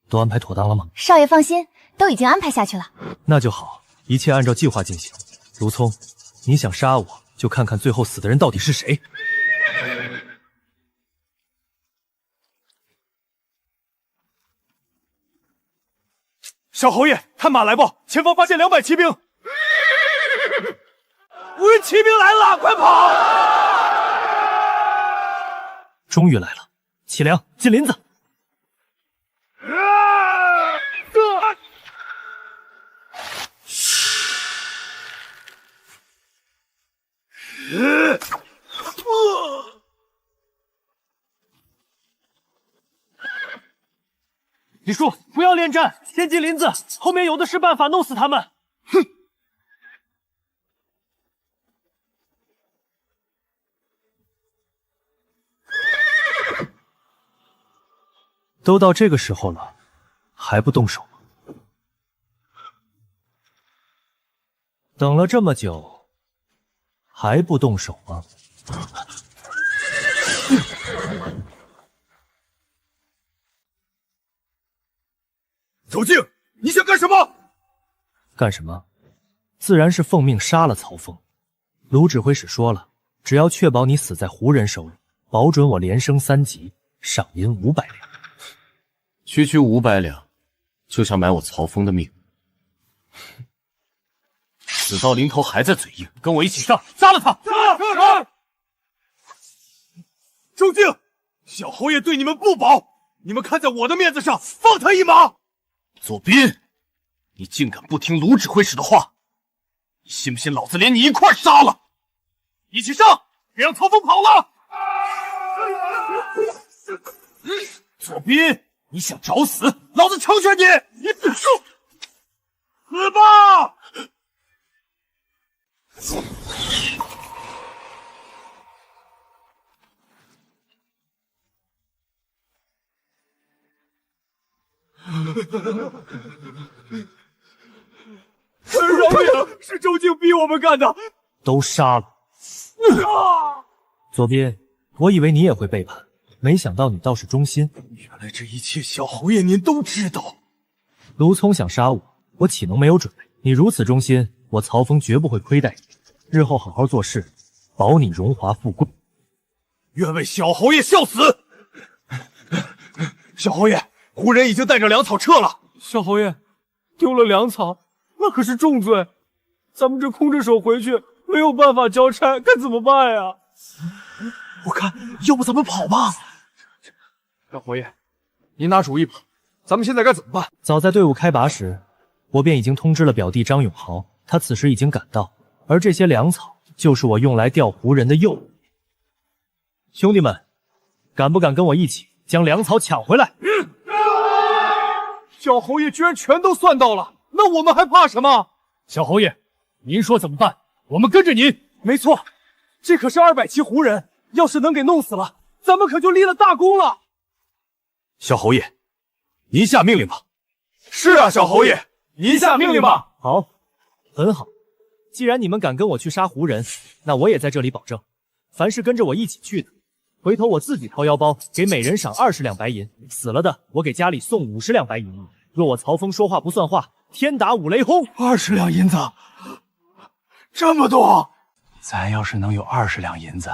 都安排妥当了吗？少爷放心，都已经安排下去了。那就好，一切按照计划进行。卢聪，你想杀我，就看看最后死的人到底是谁。小侯爷，看马来报，前方发现200骑兵，胡人骑兵来了，快跑！终于来了，启良，进林子。李叔，不要恋战，先进林子，后面有的是办法弄死他们。哼！都到这个时候了，还不动手吗？等了这么久，还不动手吗？走静，你想干什么？干什么？自然是奉命杀了曹峰。卢指挥使说了，只要确保你死在胡人手里，保准我连升3级，赏银500两。区区500两，就想买我曹峰的命？死到临头还在嘴硬，跟我一起上，杀了他！上！周静，小侯爷对你们不薄，你们看在我的面子上，放他一马。左斌，你竟敢不听卢指挥使的话，你信不信老子连你一块杀了？一起上，别让曹峰跑了！左斌，你想找死，老子成全你！你死吧！饶命！是周静逼我们干的。都杀了。左边，我以为你也会背叛，没想到你倒是忠心。原来这一切，小侯爷您都知道。卢聪想杀我，我岂能没有准备？你如此忠心，我曹峰绝不会亏待你。日后好好做事，保你荣华富贵。愿为小侯爷效死！小侯爷，胡人已经带着粮草撤了。小侯爷，丢了粮草，那可是重罪。咱们这空着手回去，没有办法交差，该怎么办呀？我看，要不咱们跑吧？小侯爷，您拿主意吧。咱们现在该怎么办？早在队伍开拔时，我便已经通知了表弟张永豪，他此时已经赶到，而这些粮草就是我用来钓胡人的诱饵。兄弟们，敢不敢跟我一起将粮草抢回来？小侯爷居然全都算到了，那我们还怕什么？小侯爷，您说怎么办？我们跟着您。没错，这可是200骑胡人，要是能给弄死了，咱们可就立了大功了。小侯爷，您下命令吧。是啊，小侯爷，您下命令吧。好，很好。既然你们敢跟我去杀胡人，那我也在这里保证，凡是跟着我一起去的，回头我自己掏腰包，给每人赏20两白银，死了的我给家里送50两白银。若我曹峰说话不算话，天打五雷轰！20两银子，这么多！咱要是能有20两银子，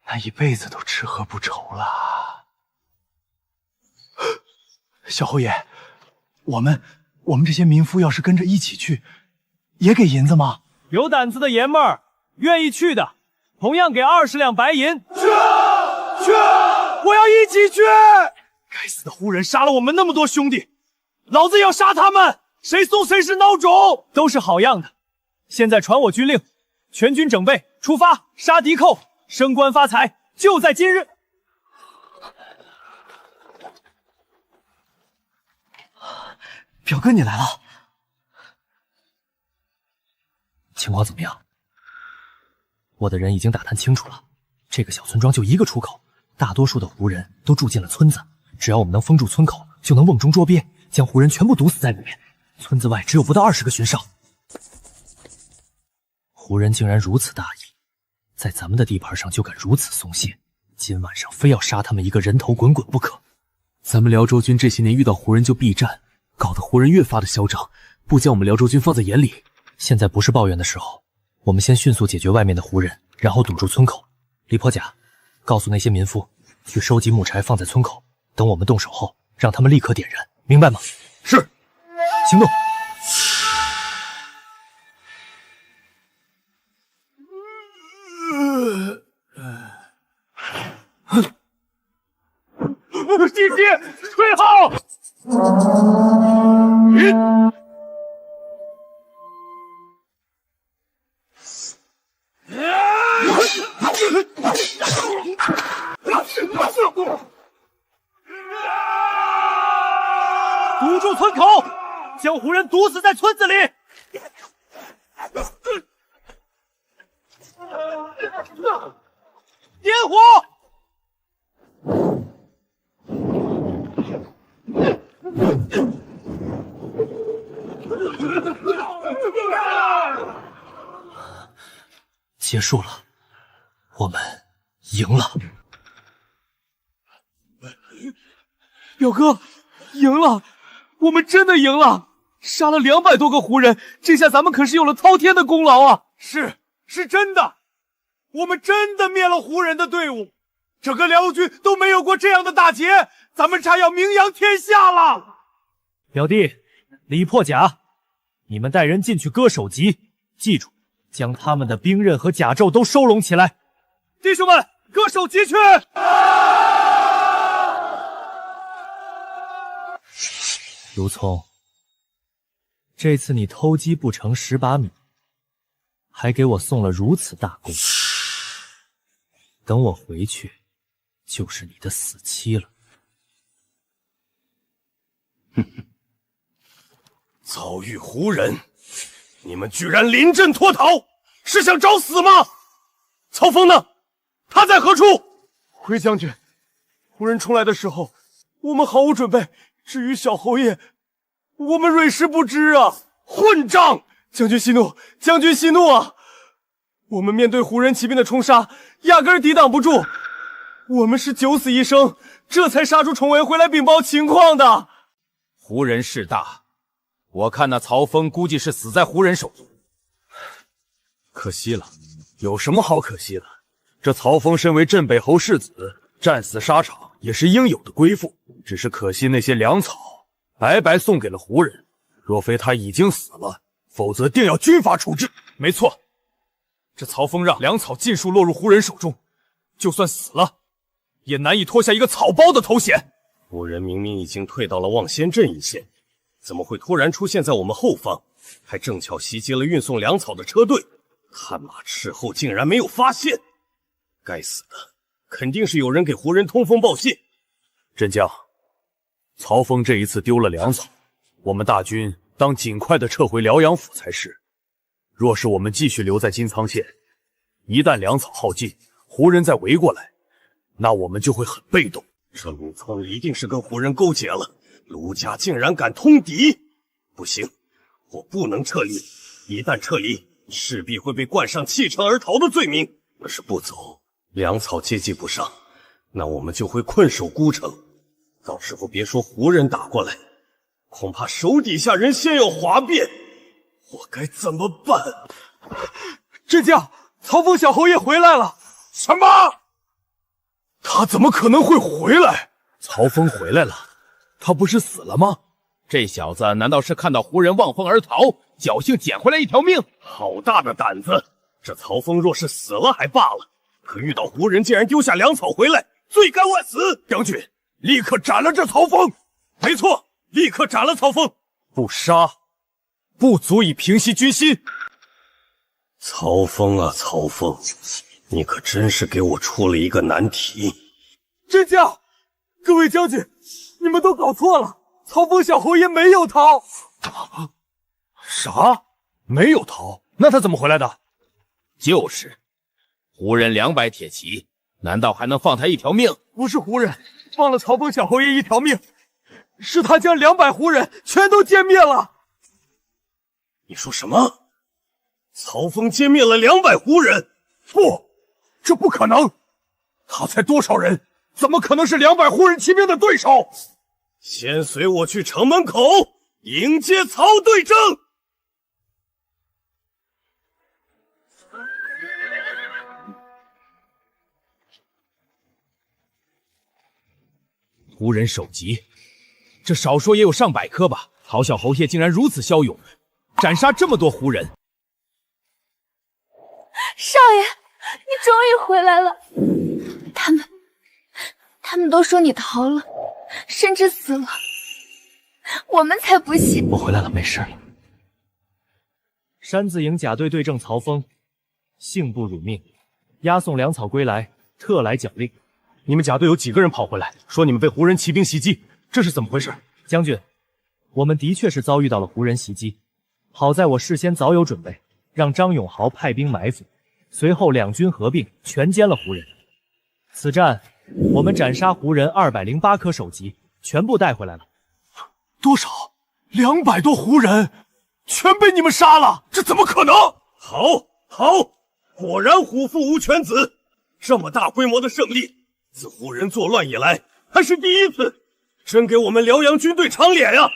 那一辈子都吃喝不愁了。小侯爷，我们这些民夫要是跟着一起去，也给银子吗？有胆子的爷们儿，愿意去的，同样给20两白银。去！我要一起去！该死的胡人杀了我们那么多兄弟，老子也要杀他们！谁怂谁是孬种！都是好样的！现在传我军令，全军整备，出发，杀敌寇，升官发财，就在今日！表哥，你来了。情况怎么样？我的人已经打探清楚了，这个小村庄就一个出口，大多数的胡人都住进了村子。只要我们能封住村口，就能瓮中捉鳖，将胡人全部毒死在里面。村子外只有不到20个巡哨。胡人竟然如此大意，在咱们的地盘上就敢如此松懈，今晚上非要杀他们一个人头滚滚不可。咱们辽州军这些年遇到胡人就避战，搞得胡人越发的嚣张，不将我们辽州军放在眼里。现在不是抱怨的时候，我们先迅速解决外面的胡人，然后堵住村口。李破甲，告诉那些民夫去收集木柴放在村口，等我们动手后，让他们立刻点燃，明白吗？是。行动。弟弟，吹号！堵住村口，将胡人毒死在村子里。点火！结束了，我们赢了。表哥，赢了！我们真的赢了，杀了200多个胡人，这下咱们可是有了滔天的功劳啊！是真的，我们真的灭了胡人的队伍，整个辽军都没有过这样的大捷，咱们差要名扬天下了。表弟李破甲，你们带人进去割首级，记住将他们的兵刃和甲胄都收拢起来。弟兄们，割首级去！卢聪，这次你偷鸡不成蚀把米，还给我送了如此大功，等我回去，就是你的死期了。哼哼，遭遇胡人，你们居然临阵脱逃，是想找死吗？曹峰呢？他在何处？回将军，胡人冲来的时候，我们毫无准备，至于小侯爷，我们蕊实不知啊！混账！将军息怒，将军息怒啊！我们面对胡人骑兵的冲杀，压根儿抵挡不住。我们是九死一生，这才杀出重围回来禀报情况的。胡人势大，我看那曹峰估计是死在胡人手中。可惜了，有什么好可惜的？这曹峰身为镇北侯世子，战死沙场也是应有的归附。只是可惜那些粮草白白送给了胡人，若非他已经死了，否则定要军法处置。没错，这曹峰让粮草尽数落入胡人手中，就算死了，也难以脱下一个草包的头衔。胡人明明已经退到了望仙镇一线，怎么会突然出现在我们后方？还正巧袭击了运送粮草的车队，探马斥候竟然没有发现。该死的，肯定是有人给胡人通风报信。镇将，曹峰这一次丢了粮草，我们大军当尽快的撤回辽阳府才是。若是我们继续留在金苍县，一旦粮草耗尽，胡人再围过来，那我们就会很被动。这陆聪一定是跟胡人勾结了，卢家竟然敢通敌！不行，我不能撤离，一旦撤离，势必会被冠上弃城而逃的罪名。要是不走，粮草接济不上，那我们就会困守孤城。到时候别说胡人打过来，恐怕手底下人先要哗变，我该怎么办？镇将，曹峰小侯爷回来了！什么？他怎么可能会回来？曹峰回来了，他不是死了吗？这小子难道是看到胡人望风而逃，侥幸捡回来一条命？好大的胆子！这曹峰若是死了还罢了，可遇到胡人竟然丢下粮草回来，罪该万死！将军，立刻斩了这曹峰！没错，立刻斩了曹峰！不杀，不足以平息军心。曹峰啊，曹峰，你可真是给我出了一个难题。镇将，各位将军，你们都搞错了，曹峰小侯爷没有逃。啥？没有逃？那他怎么回来的？就是，胡人200铁骑，难道还能放他一条命？不是胡人放了曹峰小侯爷一条命，是他将200胡人全都歼灭了。你说什么？曹峰歼灭了200胡人？不，这不可能！他才多少人，怎么可能是200胡人骑兵的对手？先随我去城门口迎接曹队长。胡人首级，这少说也有上百颗吧？曹小侯爷竟然如此骁勇，斩杀这么多胡人！少爷，你终于回来了。他们都说你逃了，甚至死了，我们才不信。我回来了，没事了。山字营甲队队正曹峰，幸不辱命，押送粮草归来，特来奖令。你们甲队有几个人跑回来，说你们被胡人骑兵袭击，这是怎么回事？将军，我们的确是遭遇到了胡人袭击，好在我事先早有准备，让张永豪派兵埋伏，随后两军合并，全歼了胡人。此战我们斩杀胡人208颗首级，全部带回来了。多少？200多胡人，全被你们杀了？这怎么可能？好，果然虎父无犬子，这么大规模的胜利，自胡人作乱以来还是第一次，真给我们辽阳军队长脸呀！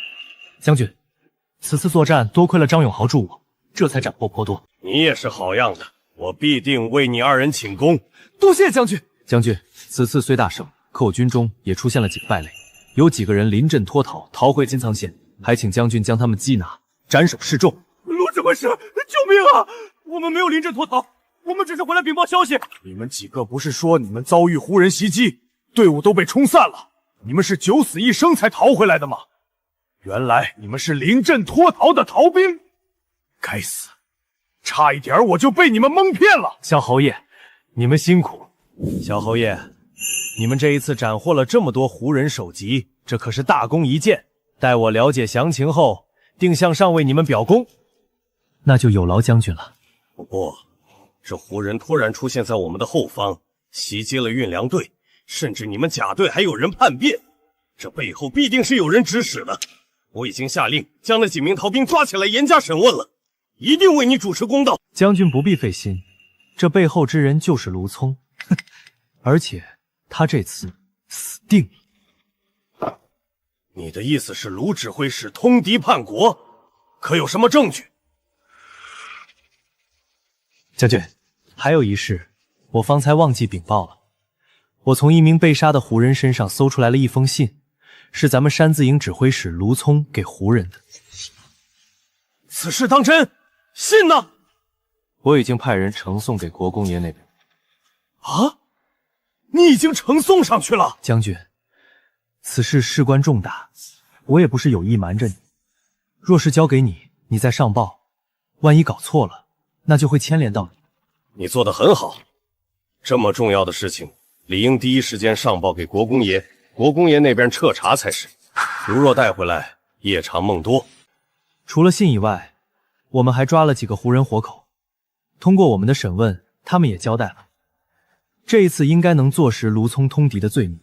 将军，此次作战多亏了张永豪助我，这才斩获颇多。你也是好样的，我必定为你二人请功。多谢将军。将军，此次虽大胜，可我军中也出现了几个败类，有几个人临阵脱逃，逃回金苍县，还请将军将他们缉拿，斩首示众。卢指挥使，救命啊！我们没有临阵脱逃，我们只是回来禀报消息。你们几个不是说你们遭遇胡人袭击，队伍都被冲散了，你们是九死一生才逃回来的吗？原来你们是临阵脱逃的逃兵，该死，差一点我就被你们蒙骗了。小侯爷，你们辛苦。小侯爷，你们这一次斩获了这么多胡人首级，这可是大功一件。待我了解详情后，定向上为你们表功。那就有劳将军了。不过，这胡人突然出现在我们的后方，袭击了运粮队，甚至你们甲队还有人叛变，这背后必定是有人指使的。我已经下令将那几名逃兵抓起来严加审问了，一定为你主持公道。将军不必费心，这背后之人就是卢聪，而且他这次死定了。你的意思是卢指挥使通敌叛国？可有什么证据？将军，还有一事，我方才忘记禀报了。我从一名被杀的胡人身上搜出来了一封信，是咱们山字营指挥使卢聪给胡人的。此事当真？信呢？我已经派人呈送给国公爷那边。啊？你已经呈送上去了？将军，此事事关重大，我也不是有意瞒着你。若是交给你，你再上报，万一搞错了，那就会牵连到你。你做得很好，这么重要的事情，理应第一时间上报给国公爷，国公爷那边彻查才是。如若带回来，夜长梦多。除了信以外，我们还抓了几个胡人活口，通过我们的审问，他们也交代了，这一次应该能坐实卢聪通敌的罪名。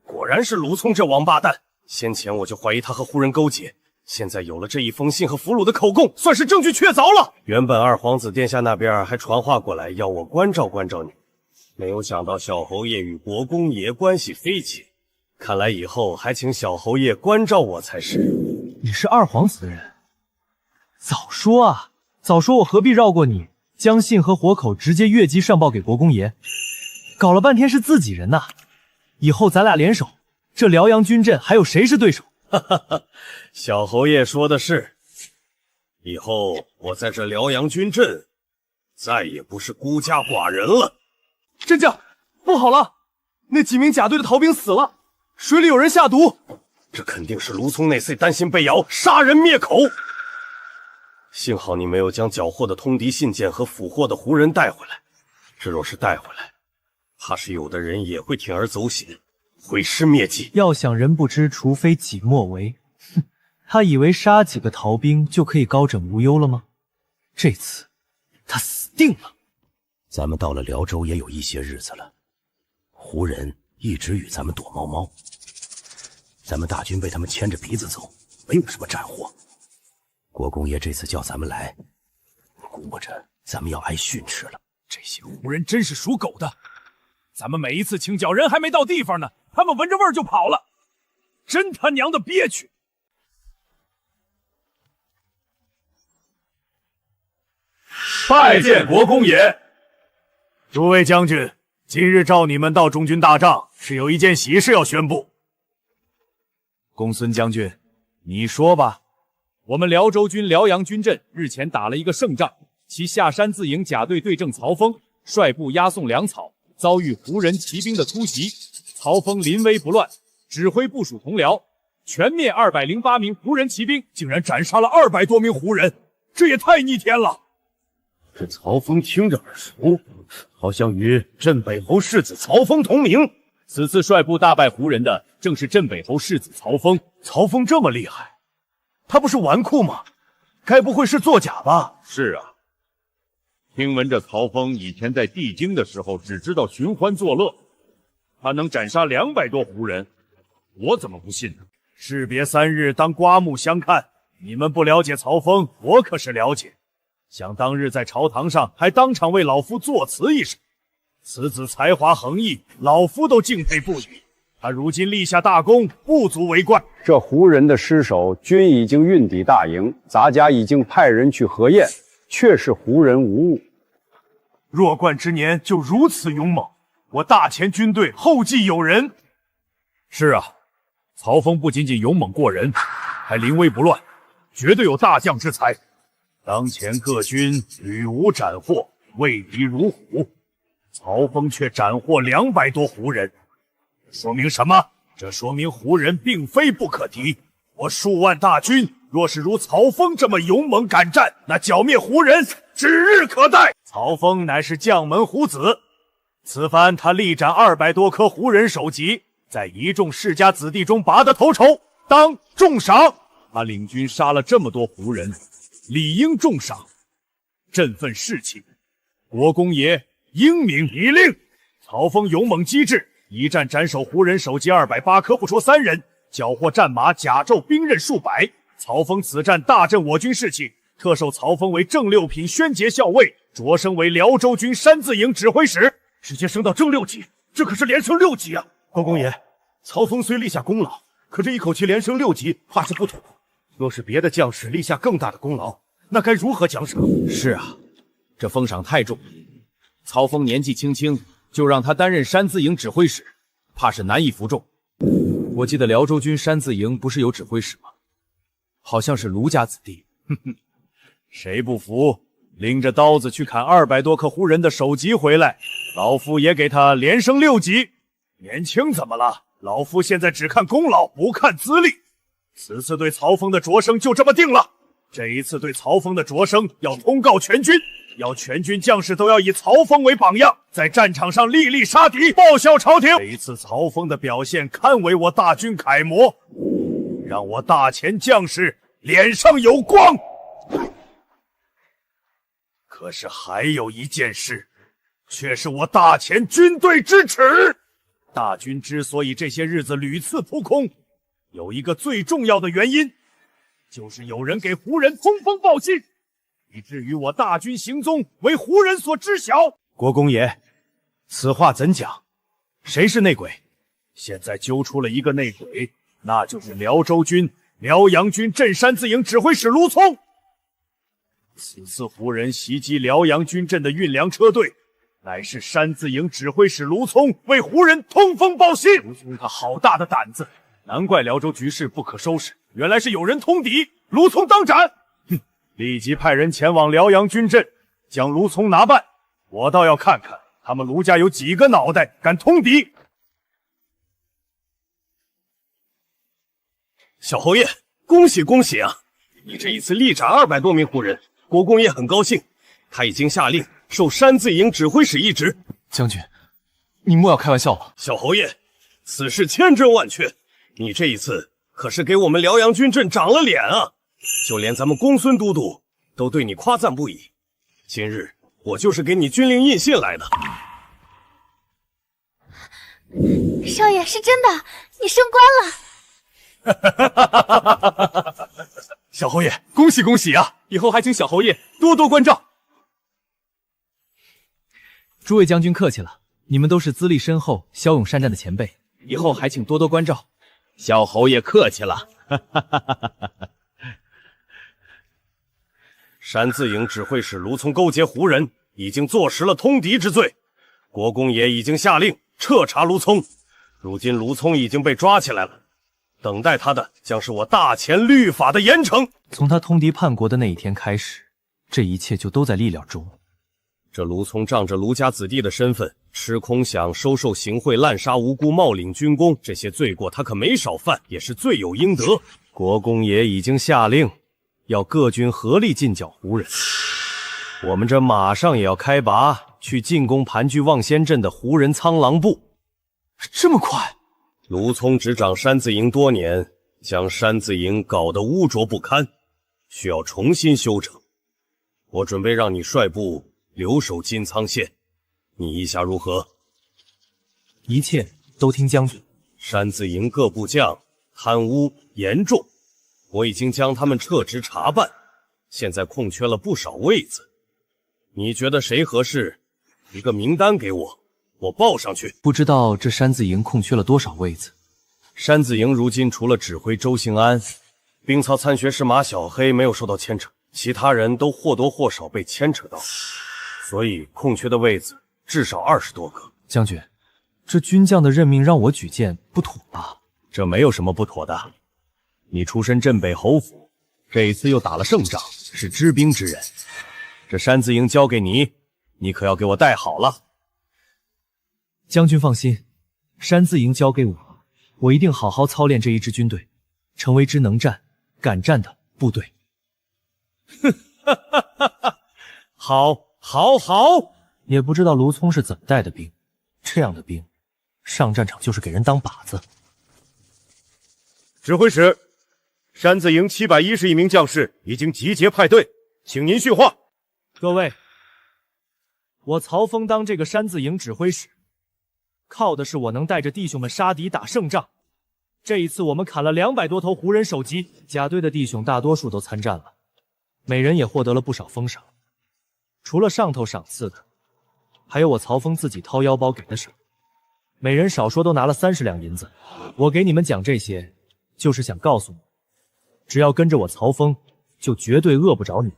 果然是卢聪这王八蛋，先前我就怀疑他和胡人勾结，现在有了这一封信和俘虏的口供，算是证据确凿了。原本二皇子殿下那边还传话过来要我关照关照你，没有想到小侯爷与国公爷关系匪浅，看来以后还请小侯爷关照我才是。你是二皇子的人，早说啊！早说我何必绕过你，将信和活口直接越级上报给国公爷，搞了半天是自己人呐！以后咱俩联手，这辽阳军阵还有谁是对手？哈哈哈，小侯爷说的是，以后我在这辽阳军阵再也不是孤家寡人了。镇将，不好了，那几名甲队的逃兵死了，水里有人下毒。这肯定是卢聪内厮担心被咬，杀人灭口。幸好你没有将缴获的通敌信件和俘获的胡人带回来，这若是带回来，怕是有的人也会铤而走险，毁尸灭迹。要想人不知，除非己莫为。哼，他以为杀几个逃兵就可以高枕无忧了吗？这次他死定了。咱们到了辽州也有一些日子了，胡人一直与咱们躲猫猫，咱们大军被他们牵着鼻子走，没有什么斩获。国公爷这次叫咱们来，估摸着咱们要挨训斥了。这些胡人真是属狗的，咱们每一次清剿人还没到地方呢，他们闻着味儿就跑了，真他娘的憋屈！拜见国公爷。诸位将军，今日召你们到中军大帐，是有一件喜事要宣布。公孙将军，你说吧。我们辽州军辽阳军阵日前打了一个胜仗，其下山自营甲队队正曹峰率部押送粮草，遭遇胡人骑兵的突袭，曹峰临危不乱，指挥部署同僚，全灭208名胡人骑兵，竟然斩杀了200多名胡人，这也太逆天了！这曹峰听着耳熟，好像与镇北侯世子曹峰同名。此次率部大败胡人的正是镇北侯世子曹峰。曹峰这么厉害，他不是纨绔吗？该不会是作假吧？是啊，听闻这曹峰以前在地京的时候只知道寻欢作乐，他能斩杀200多胡人，我怎么不信呢？士别3日，当刮目相看。你们不了解曹峰，我可是了解。想当日在朝堂上还当场为老夫作词一首，此子才华横溢，老夫都敬佩不已。他如今立下大功，不足为怪。这胡人的尸首，军已经运抵大营，咱家已经派人去核验，确是胡人无误。弱冠之年就如此勇猛，我大前军队后继有人。是啊，曹峰不仅仅勇猛过人，还临危不乱，绝对有大将之才。当前各军屡无斩获，畏敌如虎，曹峰却斩获200多胡人，这说明什么？这说明胡人并非不可敌。我数万大军若是如曹峰这么勇猛敢战，那剿灭胡人指日可待。曹峰乃是将门虎子，此番他力斩200多颗胡人首级，在一众世家子弟中拔得头筹，当重赏。他领军杀了这么多胡人，理应重赏，振奋士气。国公爷英明，已令。曹峰勇猛机智，一战斩首胡人首级208颗，不说3人，缴获战马、甲胄、兵刃数百。曹峰此战大振我军士气，特授曹峰为正6品宣节校尉，擢升为辽州军山字营指挥使，直接升到正6级，这可是连升6级啊！国公爷，曹峰虽立下功劳，可这一口气连升6级，怕是不妥。若是别的将士立下更大的功劳，那该如何奖赏？是啊，这封赏太重，曹峰年纪轻轻就让他担任山字营指挥使，怕是难以服众。我记得辽州军山字营不是有指挥使吗？好像是卢家子弟。哼哼，谁不服，拎着刀子去砍200多颗胡人的首级回来，老夫也给他连升6级。年轻怎么了？老夫现在只看功劳，不看资历。此次对曹峰的擢升就这么定了。这一次对曹峰的擢升要通告全军，要全军将士都要以曹峰为榜样，在战场上历历杀敌，报效朝廷。这一次曹峰的表现堪为我大军楷模，让我大前将士脸上有光。可是还有一件事，却是我大前军队之耻。大军之所以这些日子屡次扑空，有一个最重要的原因，就是有人给胡人通风报信，以至于我大军行踪为胡人所知晓。国公爷，此话怎讲？谁是内鬼？现在揪出了一个内鬼，那就是辽州军辽阳军镇山字营指挥使卢聪。此次胡人袭击辽阳军镇的运粮车队，乃是山字营指挥使卢聪为胡人通风报信。卢聪他好大的胆子，难怪辽州局势不可收拾，原来是有人通敌，卢聪当斩。哼，立即派人前往辽阳军镇，将卢聪拿办。我倒要看看他们卢家有几个脑袋敢通敌。小侯爷，恭喜恭喜啊！你这一次力斩200多名胡人，国公爷很高兴，他已经下令授山字营指挥使一职。将军，你莫要开玩笑了。小侯爷，此事千真万确，你这一次可是给我们辽阳军镇长了脸啊！就连咱们公孙都督都对你夸赞不已。今日我就是给你军令印信来的。少爷，是真的，你升官了。小侯爷，恭喜恭喜啊！以后还请小侯爷多多关照。诸位将军客气了，你们都是资历深厚、骁勇善战的前辈，以后还请多多关照。小侯爷客气了。山字营指挥使卢聪勾结胡人，已经坐实了通敌之罪。国公爷已经下令彻查卢聪，如今卢聪已经被抓起来了。等待他的将是我大前律法的严惩。从他通敌叛国的那一天开始，这一切就都在意料中。这卢聪仗着卢家子弟的身份，吃空饷、收受行贿、滥杀无辜、冒领军功，这些罪过他可没少犯，也是罪有应得。国公爷已经下令，要各军合力进剿胡人。我们这马上也要开拔，去进攻盘踞望仙镇的胡人苍狼部。这么快？卢聪执掌山字营多年，将山字营搞得污浊不堪，需要重新修整。我准备让你率部留守金苍县，你意下如何？一切都听将军。山字营各部将贪污严重，我已经将他们撤职查办，现在空缺了不少位子。你觉得谁合适？一个名单给我，我报上去。不知道这山字营空缺了多少位子？山字营如今除了指挥周兴安，兵曹参学士马小黑没有受到牵扯，其他人都或多或少被牵扯到，所以空缺的位子至少20多个。将军，这军将的任命让我举荐，不妥吧？这没有什么不妥的。你出身镇北侯府，这一次又打了胜仗，是知兵之人。这山字营交给你，你可要给我带好了。将军放心，山字营交给我，我一定好好操练这一支军队，成为支能战、敢战的部队。好，好，好！也不知道卢聪是怎么带的兵，这样的兵，上战场就是给人当靶子。指挥使，山字营711名将士已经集结派队，请您训话。各位，我曹峰当这个山字营指挥使，靠的是我能带着弟兄们杀敌打胜仗。这一次我们砍了200多头胡人首级，甲队的弟兄大多数都参战了，每人也获得了不少封赏。除了上头赏赐的，还有我曹峰自己掏腰包给的赏，每人少说都拿了30两银子。我给你们讲这些，就是想告诉你，只要跟着我曹峰，就绝对饿不着你。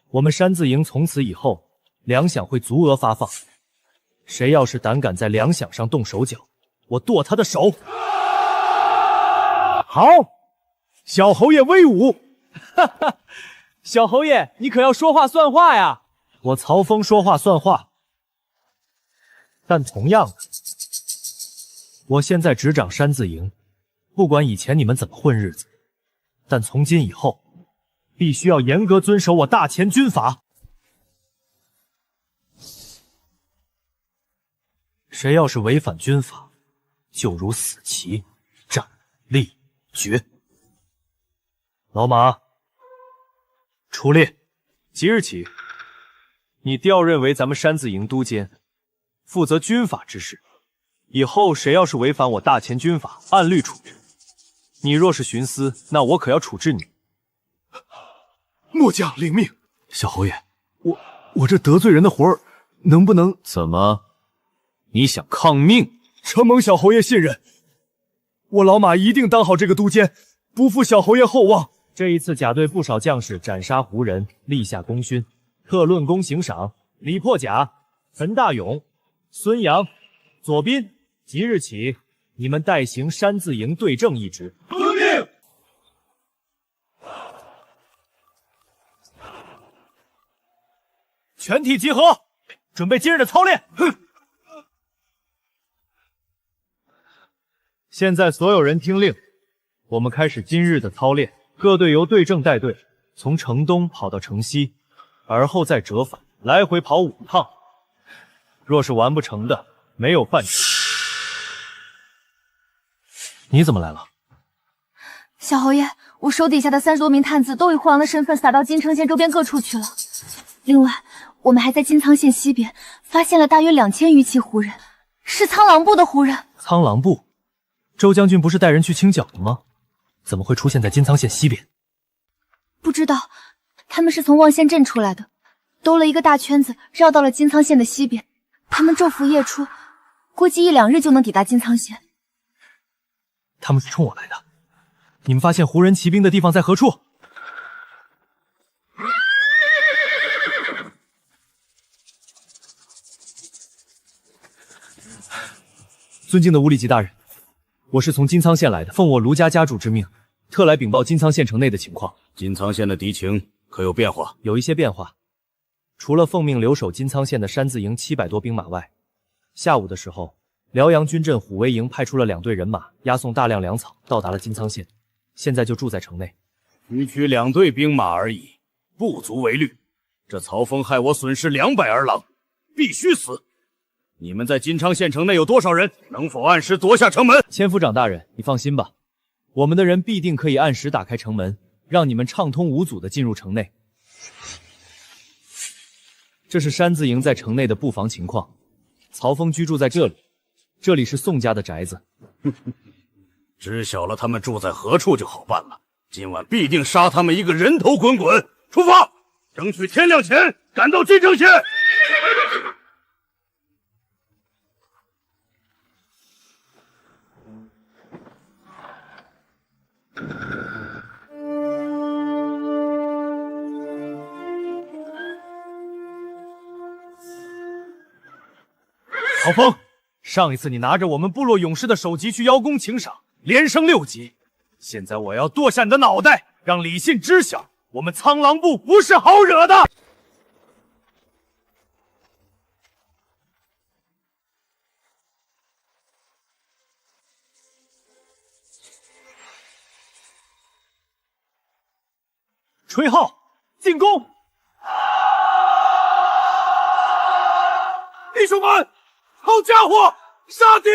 我们山字营从此以后粮饷会足额发放，谁要是胆敢在粮饷上动手脚，我剁他的手。好，小侯爷威武！哈哈，小侯爷，你可要说话算话呀！我曹峰说话算话，但同样的，我现在执掌山字营，不管以前你们怎么混日子，但从今以后，必须要严格遵守我大前军法。谁要是违反军法，就如死棋，战立决。老马，出列。即日起，你调任为咱们山字营都监，负责军法之事。以后谁要是违反我大前军法，按律处置。你若是徇私，那我可要处置你。末将领命。小侯爷，我这得罪人的活儿，能不能……怎么？你想抗命？承蒙小侯爷信任，我老马一定当好这个都监，不负小侯爷厚望。这一次甲队不少将士斩杀胡人，立下功勋，特论功行赏。李破甲、陈大勇、孙阳、左斌，即日起，你们代行山字营队正一职。遵命。全体集合，准备今日的操练。现在所有人听令，我们开始今日的操练。各队由队正带队，从城东跑到城西，而后再折返，来回跑5趟。若是完不成的，没有饭吃。你怎么来了？小侯爷，我手底下的30多名探子都以护狼的身份撒到金城县周边各处去了。另外，我们还在金苍县西边发现了大约2000余骑胡人，是苍狼部的胡人。苍狼部？周将军不是带人去清剿的吗？怎么会出现在金苍县西边？不知道，他们是从望县镇出来的，兜了一个大圈子，绕到了金苍县的西边。他们昼伏夜出，估计1、2日就能抵达金苍县。他们是冲我来的。你们发现胡人骑兵的地方在何处？尊敬的乌力吉大人，我是从金苍县来的，奉我卢家家主之命，特来禀报金苍县城内的情况。金苍县的敌情可有变化？有一些变化。除了奉命留守金苍县的山字营700多兵马外，下午的时候，辽阳军镇虎威营派出了2队人马，押送大量粮草，到达了金苍县，现在就住在城内。区2队兵马而已，不足为虑。这曹峰害我损失200儿郎，必须死。你们在金昌县城内有多少人？能否按时夺下城门？千夫长大人，你放心吧，我们的人必定可以按时打开城门，让你们畅通无阻地进入城内。这是山字营在城内的布防情况。曹峰居住在这里，这里是宋家的宅子。知晓了他们住在何处就好办了。今晚必定杀他们一个人头滚滚。出发，争取天亮前赶到金城县。曹峰，上一次你拿着我们部落勇士的首级去邀功请赏，连升6级。现在我要剁下你的脑袋，让李信知晓，我们苍狼部不是好惹的。吹号，进攻！弟兄们，好家伙，杀敌！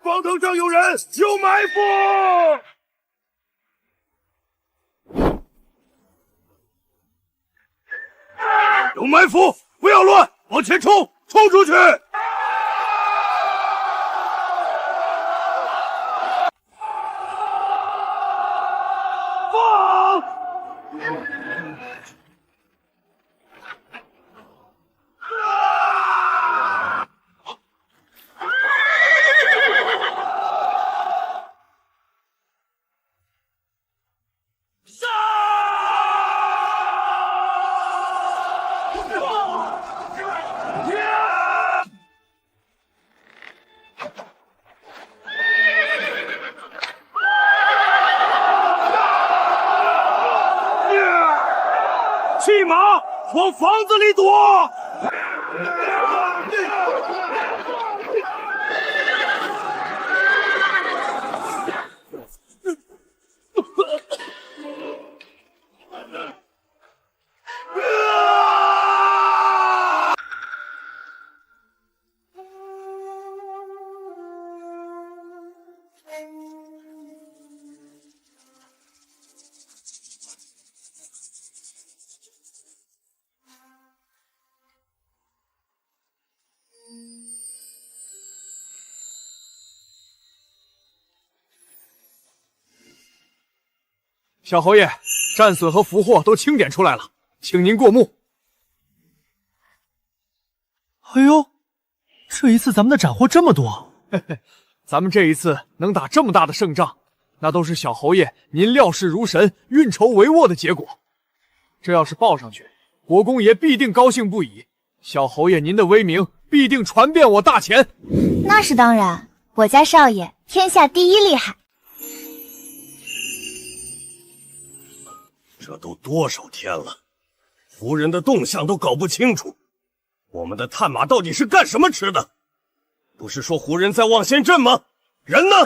方头上有人，有埋伏！有埋伏，不要乱，往前冲，冲出去！放！弃马，往房子里躲！小侯爷，战损和俘获都清点出来了，请您过目。哎呦，这一次咱们的斩获这么多，嘿嘿，咱们这一次能打这么大的胜仗，那都是小侯爷您料事如神、运筹帷幄的结果。这要是报上去，国公爷必定高兴不已，小侯爷您的威名必定传遍我大前。那是当然，我家少爷天下第一厉害。这都多少天了，胡人的动向都搞不清楚，我们的探马到底是干什么吃的？不是说胡人在望仙镇吗？人呢？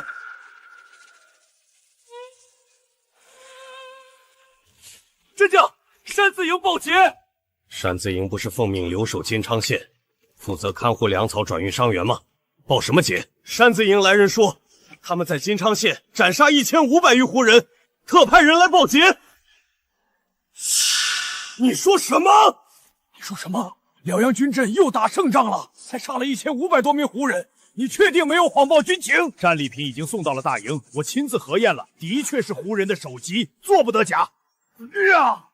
镇将，山字营报捷。山字营不是奉命留守金昌县，负责看护粮草转运伤员吗？报什么捷？山字营来人说，他们在金昌县斩杀1500余胡人，特派人来报捷。你说什么？你说什么？辽阳军阵又打胜仗了，才杀了1500多名胡人，你确定没有谎报军情？战利品已经送到了大营，我亲自核验了，的确是胡人的首级，做不得假。呀！